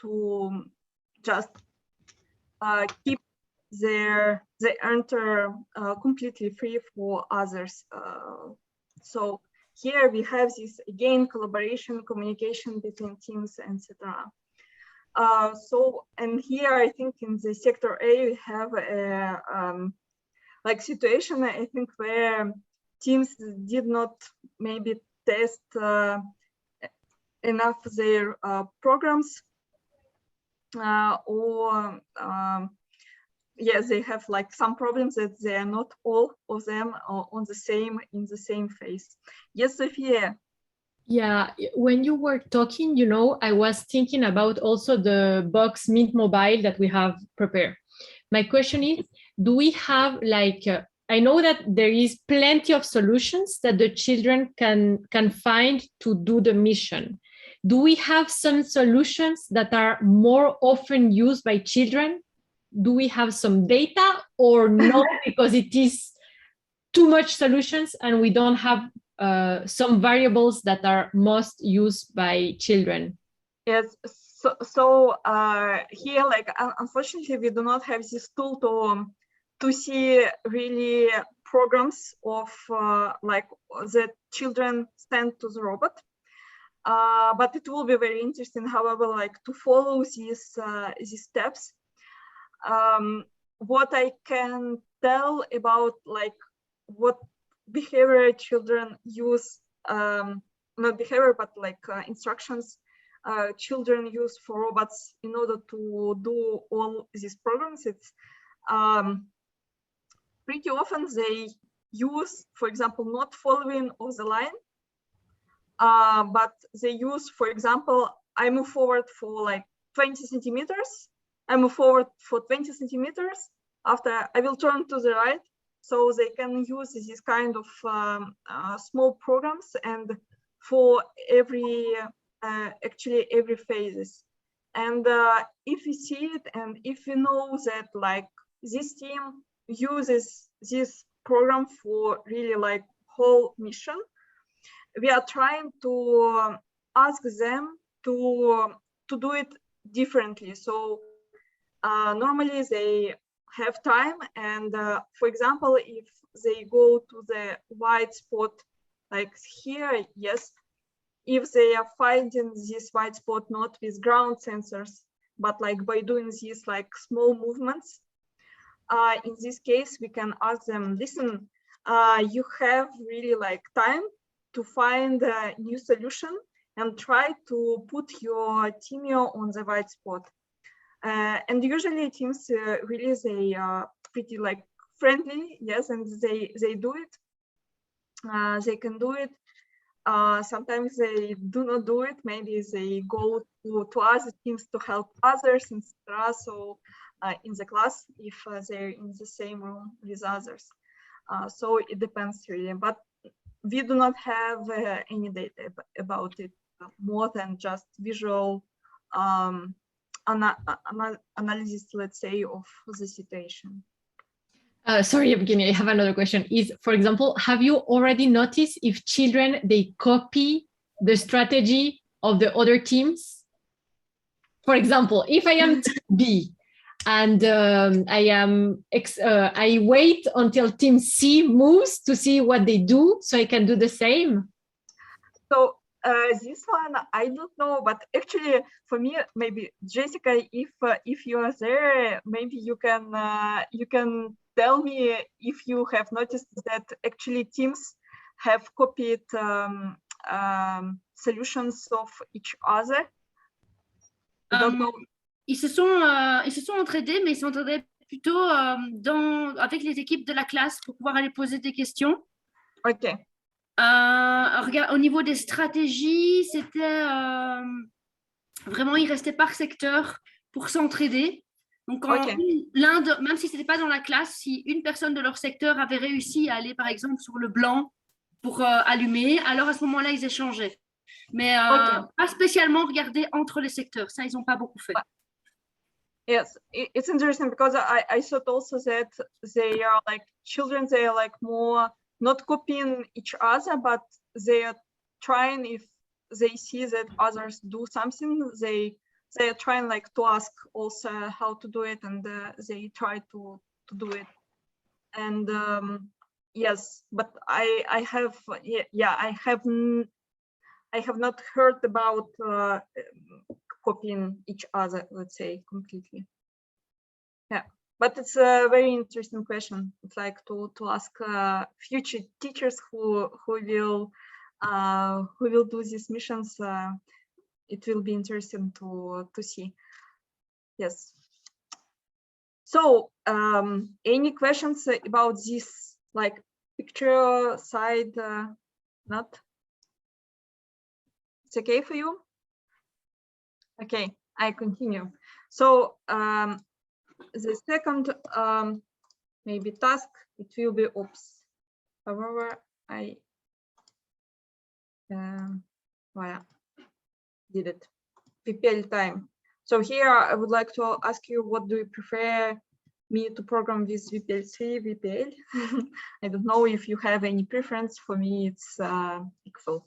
to just keep the enter completely free for others. So here we have this again collaboration, communication between teams, etc. So, and here I think in the sector A we have a like situation, I think, where teams did not maybe test enough their programs, or yes, they have like some problems that they are not all of them on in the same phase. Yes, Sophia. Yeah, when you were talking, I was thinking about also the box Mint Mobile that we have prepared. My question is, do we have like, I know that there is plenty of solutions that the children can find to do the mission. Do we have some solutions that are more often used by children? Do we have some data or not, because it is too much solutions and we don't have some variables that are most used by children? Yes, so here, like, unfortunately, we do not have this tool to see really programs of like the children sent to the robot. But it will be very interesting, however, like to follow these steps. What I can tell about like what behavior children use, not behavior, but like instructions children use for robots in order to do all these programs, it's pretty often they use, for example, not following of the line, but they use, for example, I move forward for like 20 centimeters, I move forward for 20 centimeters, after I will turn to the right. So they can use this kind of small programs, and for every actually every phases. And if we see it, and if we know that like this team uses this program for really like whole mission, we are trying to ask them to do it differently. So normally they have time, and for example, if they go to the white spot like here, yes, if they are finding this white spot not with ground sensors, but like by doing these like small movements, in this case, we can ask them, listen, you have really like time to find a new solution and try to put your Thymio on the white spot. And usually teams really, they are pretty like friendly, yes, and they do it. they can do it. Sometimes they do not do it. Maybe they go to other teams to help others, etc. So in the class, if they're in the same room with others. So it depends really, but we do not have any data about it more than just visual analysis, let's say, of the situation. Sorry, Evgeny, I have another question. Is, for example, have you already noticed if children, they copy the strategy of the other teams? For example, if I am team B and I wait until team C moves to see what they do so I can do the same? So this one, I don't know, but actually for me, maybe Jessica, if you are there, maybe you can tell me if you have noticed that actually teams have copied solutions of each other. Ils se sont entraînés, mais ils s'entraidaient plutôt avec les équipes de la classe pour pouvoir aller poser des questions. Ok. Regarde, au niveau des stratégies, c'était vraiment, ils restaient par secteur pour s'entraider. Donc, même si ce n'était pas dans la classe, si une personne de leur secteur avait réussi à aller, par exemple, sur le blanc pour allumer, alors à ce moment-là, ils échangeaient. Mais pas spécialement regarder entre les secteurs. Ça, ils n'ont pas beaucoup fait. Yes, it's interesting because I thought also that they are like children, they are like more not copying each other, but they are trying, if they see that others do something, they are trying like to ask also how to do it, and they try to do it. And yes, but I have not heard about copying each other, let's say, completely. Yeah, but it's a very interesting question. It's like to ask future teachers who will do these missions. It will be interesting to see. Yes. So any questions about this, like picture side? Not? It's okay for you? Okay, I continue. So the second maybe task, it will be oops. However, I did it. VPL time. So here I would like to ask you, what do you prefer me to program with VPL3, VPL? I don't know if you have any preference. For me, it's equal.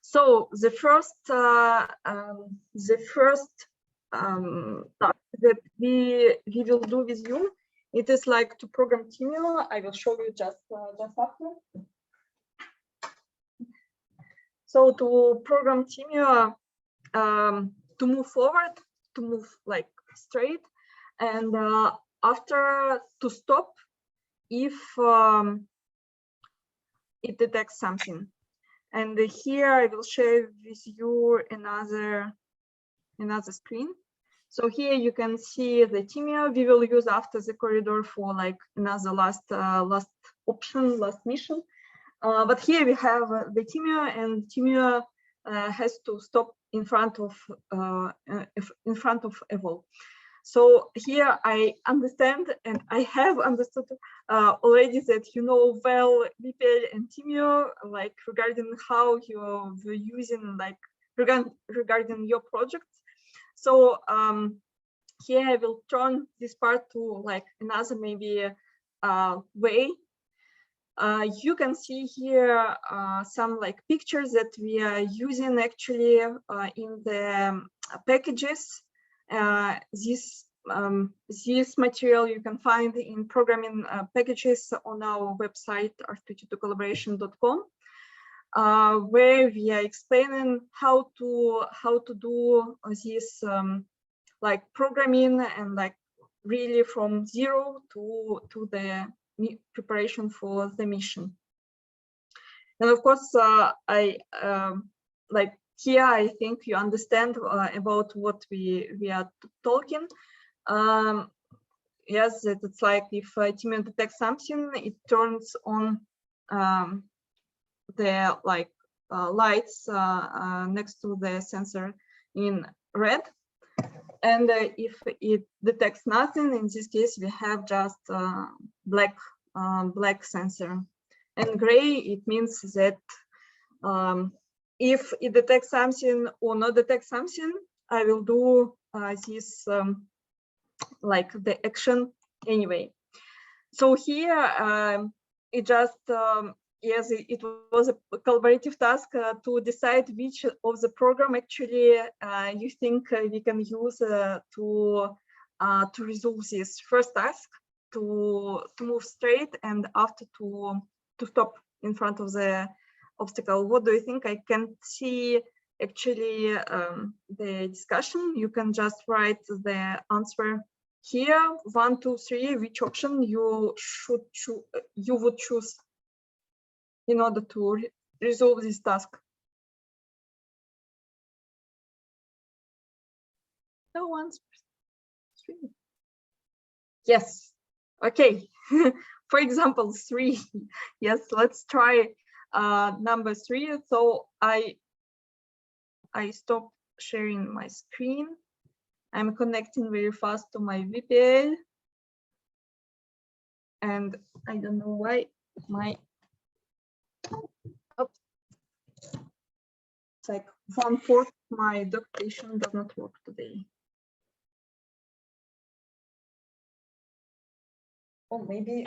So the first task that we will do with you, it is like to program Thymio. I will show you just after. So to program Thymio, to move forward, to move like straight, and after to stop if it detects something. And here I will share with you another screen. So here you can see the Thymio we will use after the corridor for like another last option, last mission. But here we have the Thymio, and Thymio has to stop in front of Evolve. So here I understand, and I have understood already that you know well VPL and Thymio, like regarding how you're using, like regarding your projects. So here I will turn this part to like another maybe way. You can see here some like pictures that we are using actually in the packages. This material you can find in programming packages on our website r22collaboration.com, where we are explaining how to do this like programming and like really from zero to the preparation for the mission. And of course, like here, I think you understand about what we are talking. yes, that it's like if Timio detects something, it turns on the lights next to the sensor in red. And if it detects nothing, in this case, we have just black sensor. And gray, it means that if it detects something or not detects something, I will do this like the action anyway. So here it just yes, it was a collaborative task to decide which of the program actually you think we can use to resolve this first task, to move straight, and after to stop in front of the obstacle. What do you think? I can see actually the discussion. You can just write the answer here, 1, 2, 3, which option you would choose in order to resolve this task. No answers. 3. Yes. Okay. For example, 3. Yes, let's try number 3. So I stop sharing my screen. I'm connecting very fast to my VPN. And I don't know why my it's like 1/4 my documentation does not work today. Or maybe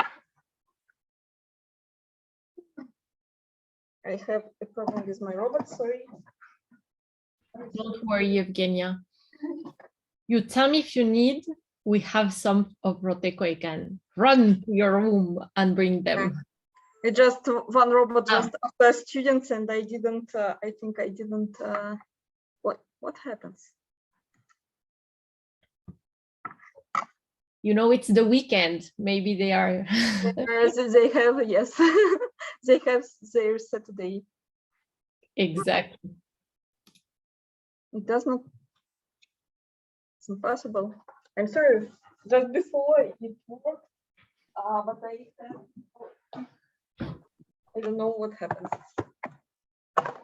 I have a problem with my robot, sorry. Don't worry, Evgenia. You tell me if you need, we have some of Roteco. I can run to your room and bring them. It just one robot just after students, and I didn't, I think I didn't, what happens? You know, it's the weekend. Maybe they are. They have, yes, they have their Saturday. Exactly. It does not, it's impossible. I'm sorry, just before it worked, but I don't know what happens.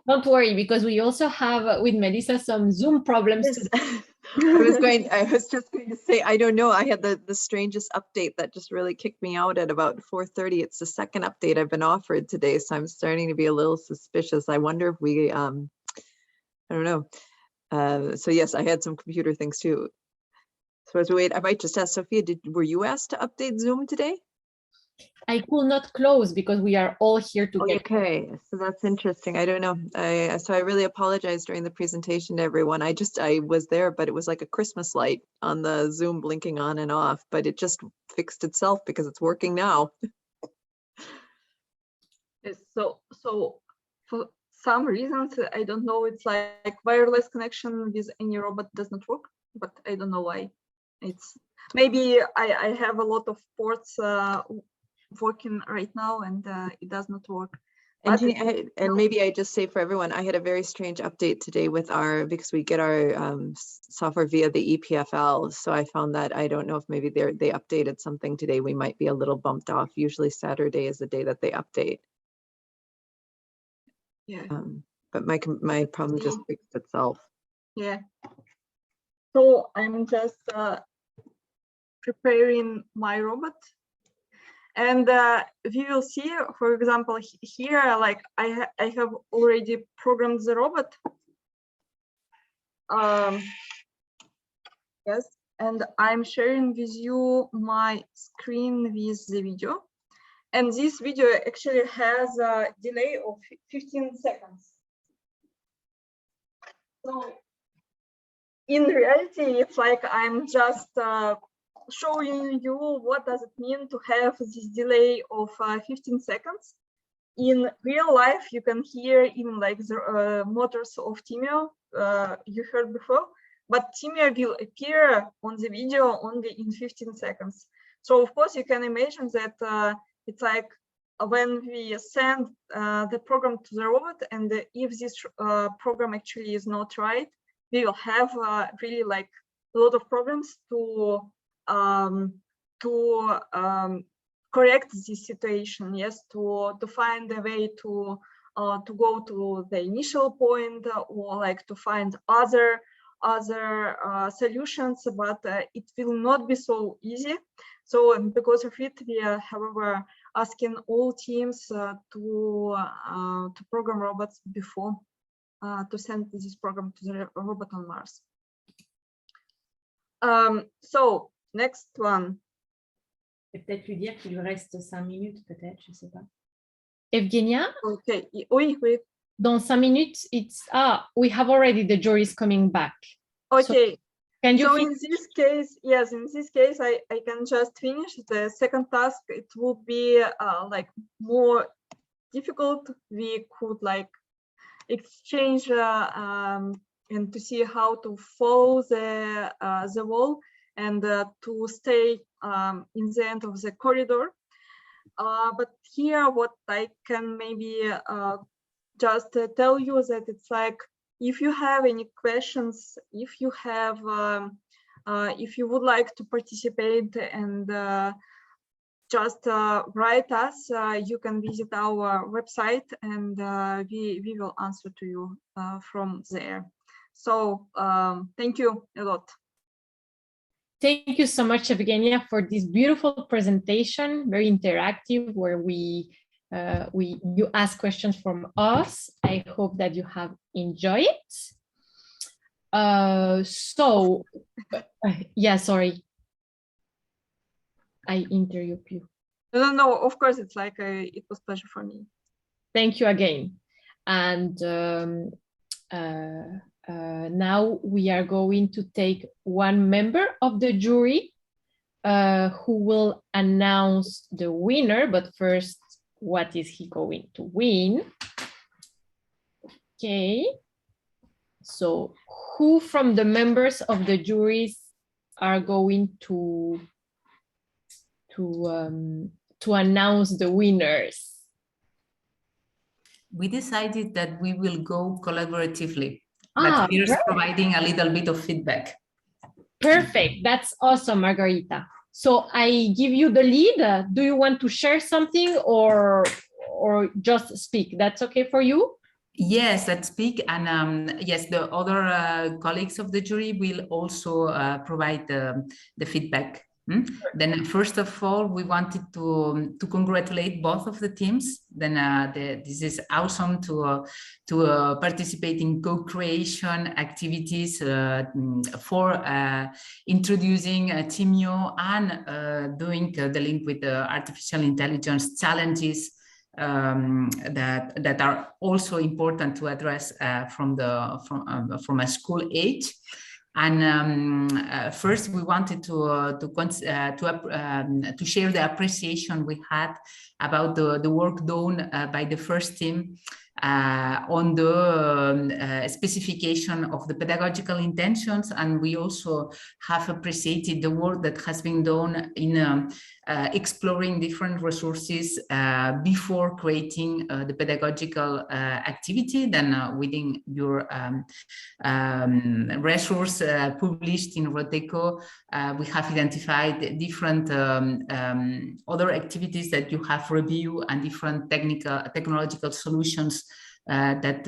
Don't worry, because we also have with Melissa some Zoom problems. I was just going to say, I don't know. I had the strangest update that just really kicked me out at about 4:30. It's the second update I've been offered today, so I'm starting to be a little suspicious. I wonder if we, I don't know. So yes, I had some computer things too. So as we wait, I might just ask Sophia, were you asked to update Zoom today? I could not close because we are all here together. Okay, so that's interesting. I don't know. So I really apologize during the presentation to everyone. I was there, but it was like a Christmas light on the Zoom blinking on and off, but it just fixed itself because it's working now. So for some reasons, I don't know, it's like wireless connection with any robot does not work, but I don't know why. It's maybe I have a lot of ports working right now, and it does not work. And maybe I just say for everyone, I had a very strange update today with because we get our software via the EPFL. So I found that, I don't know if maybe they updated something today. We might be a little bumped off. Usually Saturday is the day that they update. Yeah. But my problem just fixed itself. Yeah. So I'm just preparing my robot. And we will see, for example, here, like I have already programmed the robot. Yes, and I'm sharing with you my screen with the video. And this video actually has a delay of 15 seconds. So in reality, it's like I'm just showing you what does it mean to have this delay of 15 seconds. In real life, you can hear even like the motors of Thymio you heard before, but Thymio will appear on the video only in 15 seconds. So of course you can imagine that it's like when we send the program to the robot, and if this program actually is not right, we will have really like a lot of problems to to correct this situation, yes, to find a way to go to the initial point, or like to find other solutions, but it will not be so easy. So because of it, we are, however, asking all teams to program robots before to send this program to the robot on Mars. So next one. Et peut-être lui dire qu'il lui reste 5 minutes, peut-être, je sais pas. Evgenia? Okay. Oui, oui. Dans 5 minutes, it's we have already the juries coming back. Okay. So can you? So in this case, yes, in this case, I can just finish the second task. It would be like more difficult. We could like exchange and to see how to follow the wall and to stay in the end of the corridor. But here, what I can maybe just tell you that it's like, if you have any questions, if you have, if you would like to participate and just write us, you can visit our website and we will answer to you from there. So thank you a lot. Thank you so much, Evgenia, for this beautiful presentation, very interactive, where you ask questions from us. I hope that you have enjoyed it. So, yeah, sorry. I interrupt you. No, of course, it's like it was a pleasure for me. Thank you again. And now we are going to take one member of the jury who will announce the winner. But first, what is he going to win? Okay. So who from the members of the juries are going to announce the winners? We decided that we will go collaboratively, but here's providing a little bit of feedback. Perfect. That's awesome, Margarita. So I give you the lead. Do you want to share something or just speak? That's okay for you? Yes, let's speak. And yes, the other colleagues of the jury will also provide the feedback. Then first of all, we wanted to congratulate both of the teams. Then this is awesome to participate in co-creation activities for introducing Thymio and doing the link with the artificial intelligence challenges that are also important to address from a school age. And first, we wanted to share the appreciation we had about the work done by the first team on the specification of the pedagogical intentions, and we also have appreciated the work that has been done in exploring different resources before creating the pedagogical activity. Then within your resource published in Roteco, we have identified different other activities that you have reviewed and different technological solutions that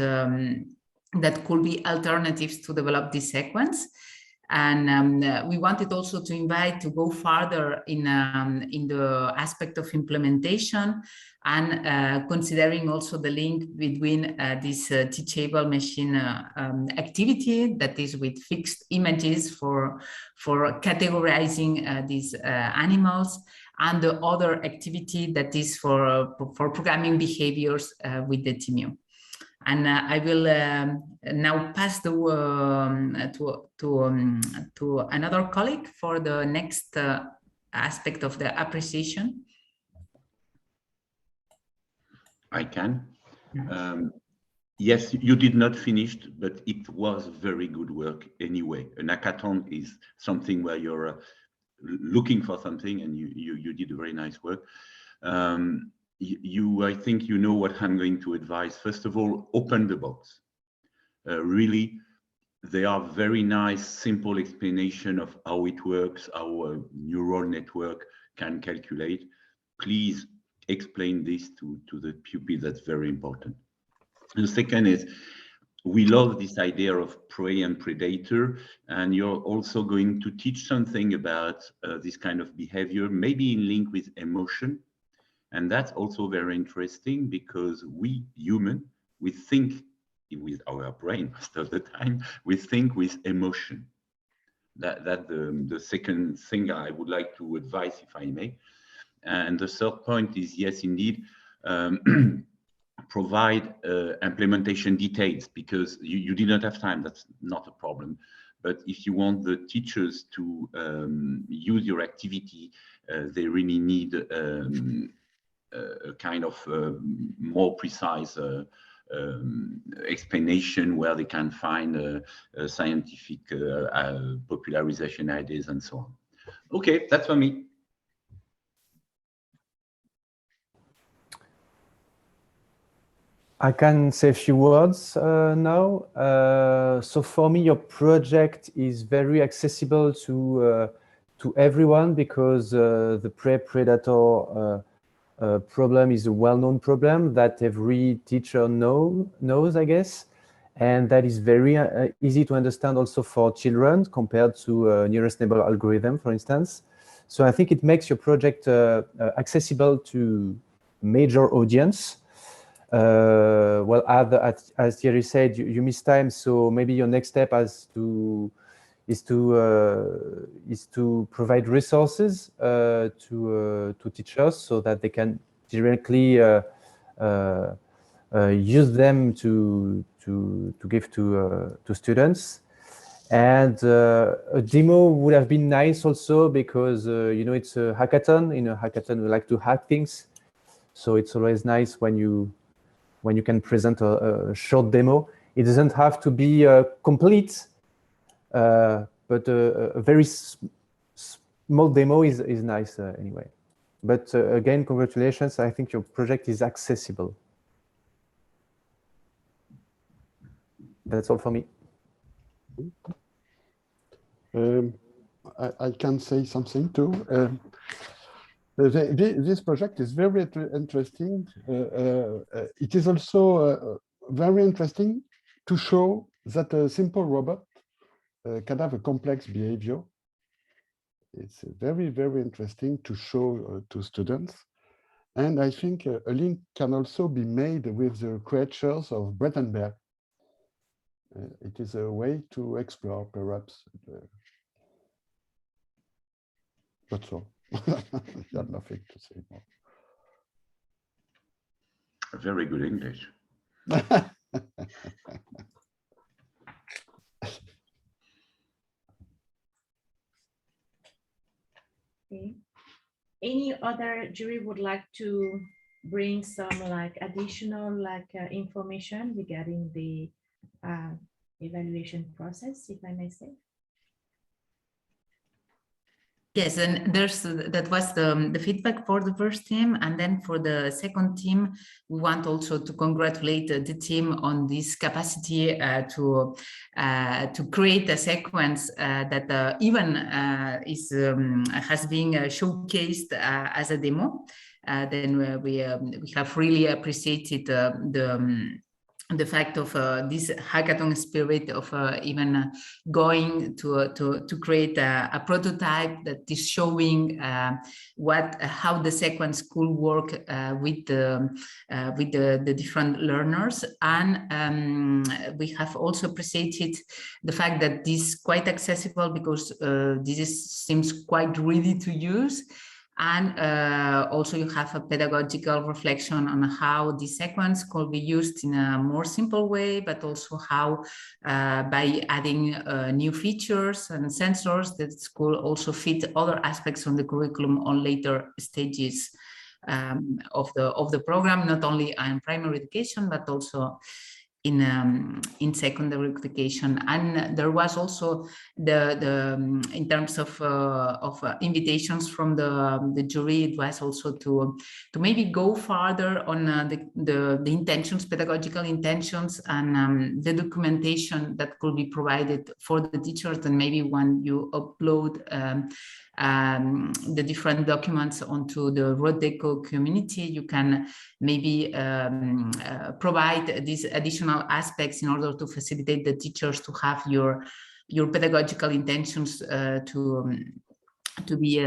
could be alternatives to develop this sequence. And we wanted also to invite to go further in the aspect of implementation and considering also the link between this teachable machine activity that is with fixed images for categorizing these animals, and the other activity that is for programming behaviors with the Thymio. And I will now pass the to another colleague for the next aspect of the appreciation. I can. Yes, you did not finish, but it was very good work anyway. An hackathon is something where you're looking for something, and you did a very nice work. I think you know what I'm going to advise. First of all, open the box. Really, they are very nice, simple explanation of how it works, how a neural network can calculate. Please explain this to the pupil. That's very important. The second is, we love this idea of prey and predator, and you're also going to teach something about this kind of behavior, maybe in link with emotion. And that's also very interesting, because we human, we think with our brain most of the time, we think with emotion. That's the second thing I would like to advise, if I may. And the third point is, yes, indeed, provide implementation details, because you did not have time. That's not a problem. But if you want the teachers to use your activity, they really need a kind of more precise explanation, where they can find scientific popularization ideas and so on. Okay, that's for me. I can say a few words now. So for me, your project is very accessible to everyone, because the prey-predator problem is a well-known problem that every teacher knows, I guess, and that is very easy to understand also for children compared to a nearest neighbor algorithm, for instance. So I think it makes your project accessible to major audience. Well, as Thierry said, you missed time, so maybe your next step is to provide resources to teachers, so that they can directly use them to give to students. And a demo would have been nice also, because you know, it's a hackathon. In a hackathon, we like to hack things, so it's always nice when you can present a short demo. It doesn't have to be complete, but a very small demo is nice anyway. But again, congratulations. I think your project is accessible. That's all for me. I can say something too. This project is very interesting. It is also very interesting to show that a simple robot can have a complex behavior. It's very, very interesting to show to students. And I think a link can also be made with the creatures of Brettenberg. It is a way to explore, perhaps. That's all. I have nothing to say more. Very good English. Okay. Any other jury would like to bring some additional information regarding the evaluation process, if I may say? Yes, and that was the feedback for the first team, and then for the second team, we want also to congratulate the team on this capacity to create a sequence that even has been showcased as a demo. Then we have really appreciated the fact of this hackathon spirit of even going to create a prototype that is showing how the sequence could work with the different learners. And we have also appreciated the fact that this is quite accessible, because seems quite ready to use. And also you have a pedagogical reflection on how the sequence could be used in a more simple way, but also how by adding new features and sensors that could also fit other aspects of the curriculum on later stages of the program, not only in primary education, but also in secondary education. And there was also in terms of invitations from the jury, it was also to maybe go farther on the intentions, pedagogical intentions, and the documentation that could be provided for the teachers. And maybe when you upload the different documents onto the Rodeco community, you can maybe provide these additional aspects in order to facilitate the teachers to have your pedagogical intentions to be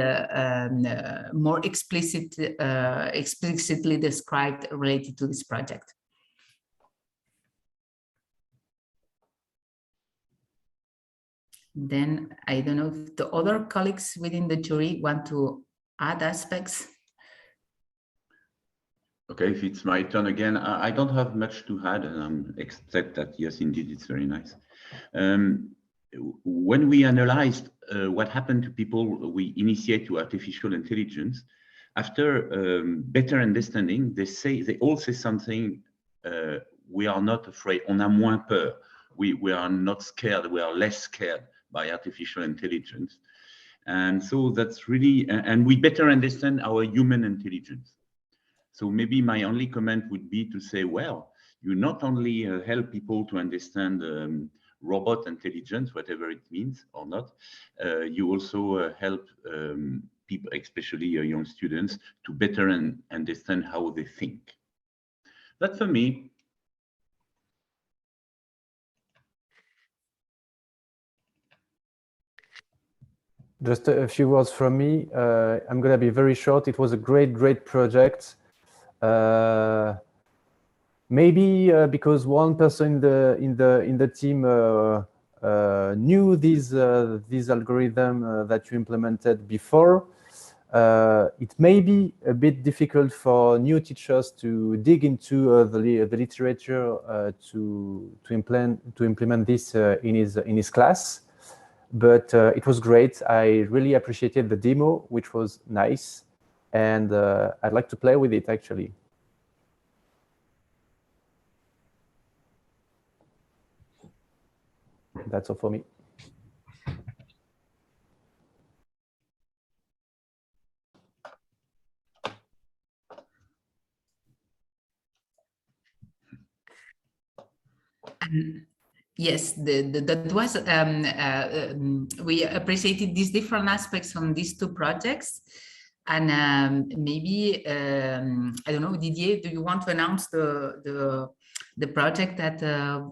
more explicitly described related to this project. Then I don't know if the other colleagues within the jury want to add aspects. Okay, if it's my turn again, I don't have much to add, except that, yes, indeed, it's very nice. When we analyzed what happened to people we initiate to artificial intelligence, after better understanding, they all say something, we are not afraid, on a moins peur. We are not scared, we are less scared by artificial intelligence. And so that's really, and we better understand our human intelligence. So maybe my only comment would be to say, well, you not only help people to understand robot intelligence, whatever it means or not, you also help people, especially young students, to better understand how they think. That's for me. Just a few words from me. I'm going to be very short. It was a great project. Maybe because one person in the team knew this algorithm that you implemented before. It may be a bit difficult for new teachers to dig into the literature to implement this in his class. But it was great. I really appreciated the demo, which was nice, and I'd like to play with it actually. That's all for me. Yes, that was, we appreciated these different aspects on these two projects. And maybe, I don't know, Didier, do you want to announce the project that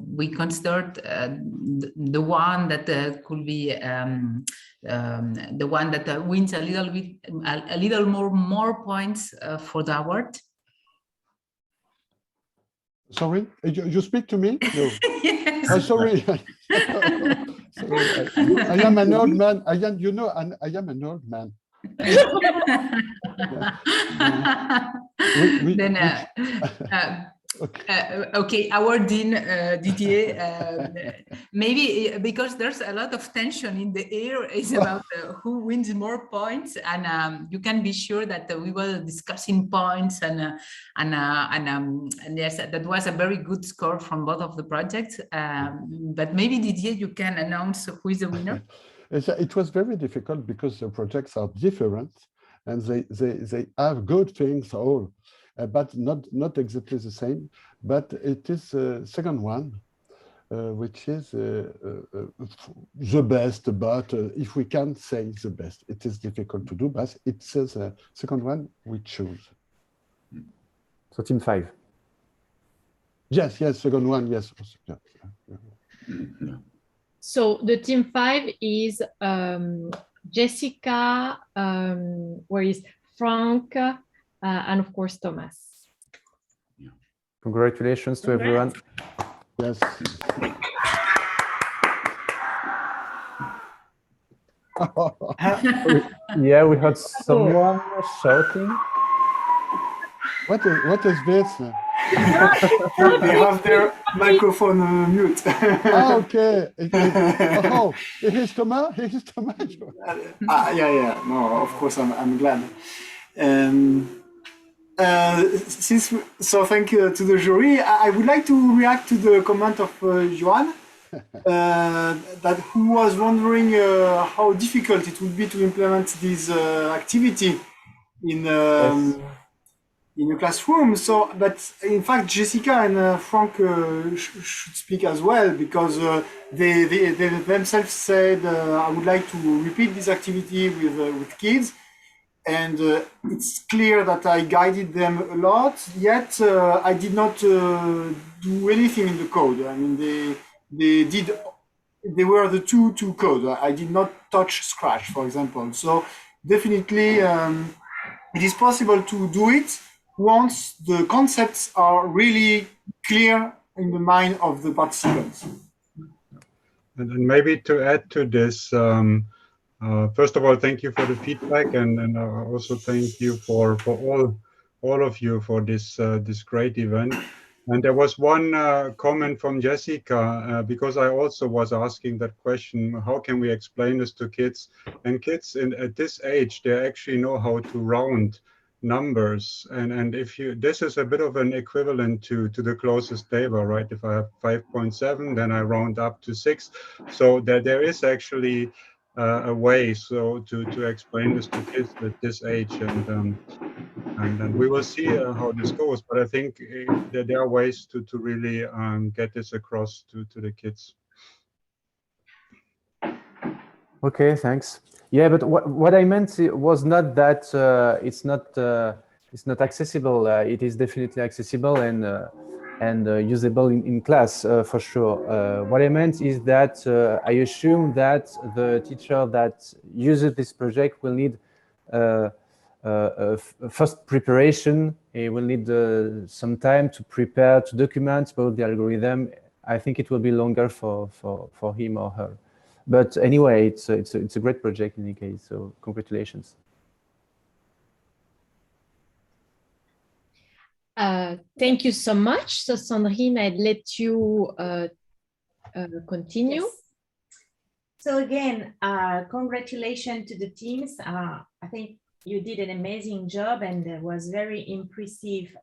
we considered the one that could be the one that wins a little more points for the award? Sorry, you speak to me? No. Yes. Oh, sorry. Sorry. I am an old man. I am, you know, I am an old man. Then, okay, our Dean Didier, maybe because there's a lot of tension in the air is about who wins more points, and you can be sure that we will discussing points, and yes, that was a very good score from both of the projects. But maybe Didier, you can announce who is the winner. It was very difficult because the projects are different and they have good things all, but not exactly the same. But it is the second one, which is the best. But if we can say the best, it is difficult to do. But it says the second one we choose. So team 5. Yes, second one, yes. Yeah. So the team 5 is Jessica, where is Frank, and of course Thomas. Congratulations to everyone. Yes. Yeah, we heard someone shouting. What is this? They have their microphone mute. Okay. It is Thomas. It is Thomas. Yeah. No, of course, I'm glad. So thank you to the jury. I would like to react to the comment of Johan, that who was wondering how difficult it would be to implement this activity in in a classroom. So, but in fact, Jessica and Frank should speak as well, because they themselves said, I would like to repeat this activity with kids. And it's clear that I guided them a lot, yet I did not do anything in the code. I mean, they were the two to code. I did not touch Scratch, for example. So definitely it is possible to do it once the concepts are really clear in the mind of the participants. And maybe to add to this, first of all, thank you for the feedback, and also thank you for all of you for this this great event. And there was one comment from Jessica, because I also was asking that question: how can we explain this to kids? And kids at this age, they actually know how to round numbers, and if you, this is a bit of an equivalent to the closest neighbor, right? If I have 5.7, then I round up to 6. So there is actually a way to explain this to kids at this age, and we will see how this goes. But I think that there are ways to really get this across to the kids. Okay, thanks. Yeah, but what I meant was not that it's not accessible. It is definitely accessible and usable in class for sure. What I meant is that I assume that the teacher that uses this project will need first preparation. He will need some time to prepare, to document about the algorithm. I think it will be longer for him or her. But anyway, it's a great project in any case, so congratulations. Thank you so much. So Sandrine, I'd let you continue. Yes. So again, congratulations to the teams. I think you did an amazing job, and there was very impressive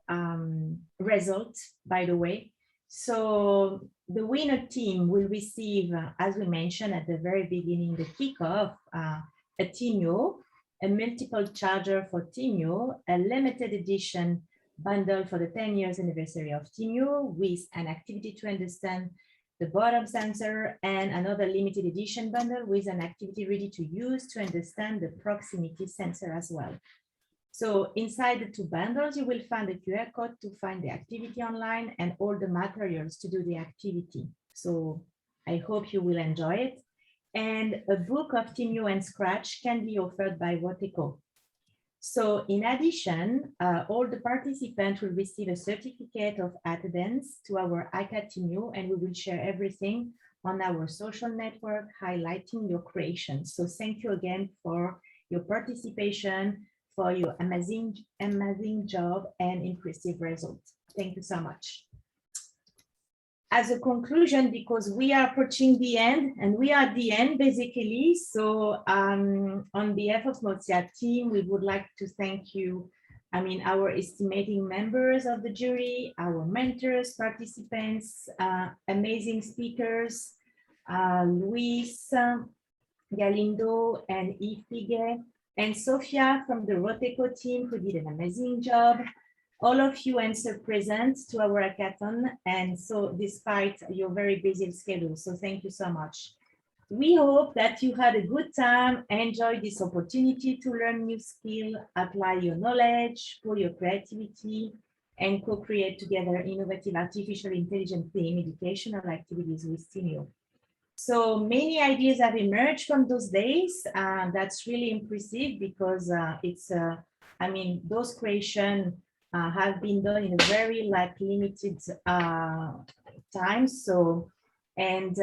result, by the way. So the winner team will receive, as we mentioned at the very beginning, the kickoff, a Thymio, a multiple charger for Thymio, a limited edition bundle for the 10 years anniversary of Thymio with an activity to understand the bottom sensor, and another limited edition bundle with an activity ready to use to understand the proximity sensor as well. So inside the two bundles, you will find a QR code to find the activity online and all the materials to do the activity. So I hope you will enjoy it. And a book of Thymio and Scratch can be offered by Woteco. So in addition, all the participants will receive a certificate of attendance to our HackaThymio, and we will share everything on our social network, highlighting your creations. So thank you again for your participation, for your amazing job and impressive results. Thank you so much. As a conclusion, because we are approaching the end, and we are at the end basically, so on behalf of Mozilla team, we would like to thank you, our estimating members of the jury, our mentors, participants, amazing speakers, Luis, Galindo, and Yves Piguet, and Sofia from the Woteco team, who did an amazing job. All of you answered present to our hackathon, and so despite your very busy schedule, so thank you so much. We hope that you had a good time, enjoyed this opportunity to learn new skills, apply your knowledge, pull your creativity, and co-create together innovative artificial intelligence themed educational activities with Thymio. So many ideas have emerged from those days. That's really impressive, because those creations have been done in a very limited time. So, and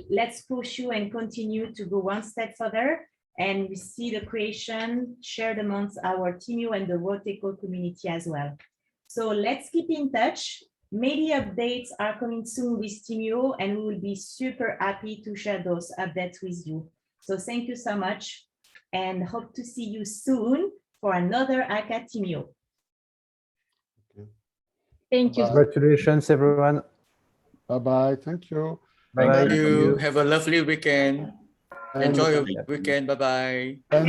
let's push you and continue to go one step further, and we see the creation shared amongst our Thymio and the Woteco community as well. So let's keep in touch. Many updates are coming soon with Thymio, and we will be super happy to share those updates with you. So thank you so much, and hope to see you soon for another HackaThymio. Thank you. Congratulations, everyone. Bye-bye. Thank you. Thank you. Have a lovely weekend. Enjoy your weekend. Bye-bye.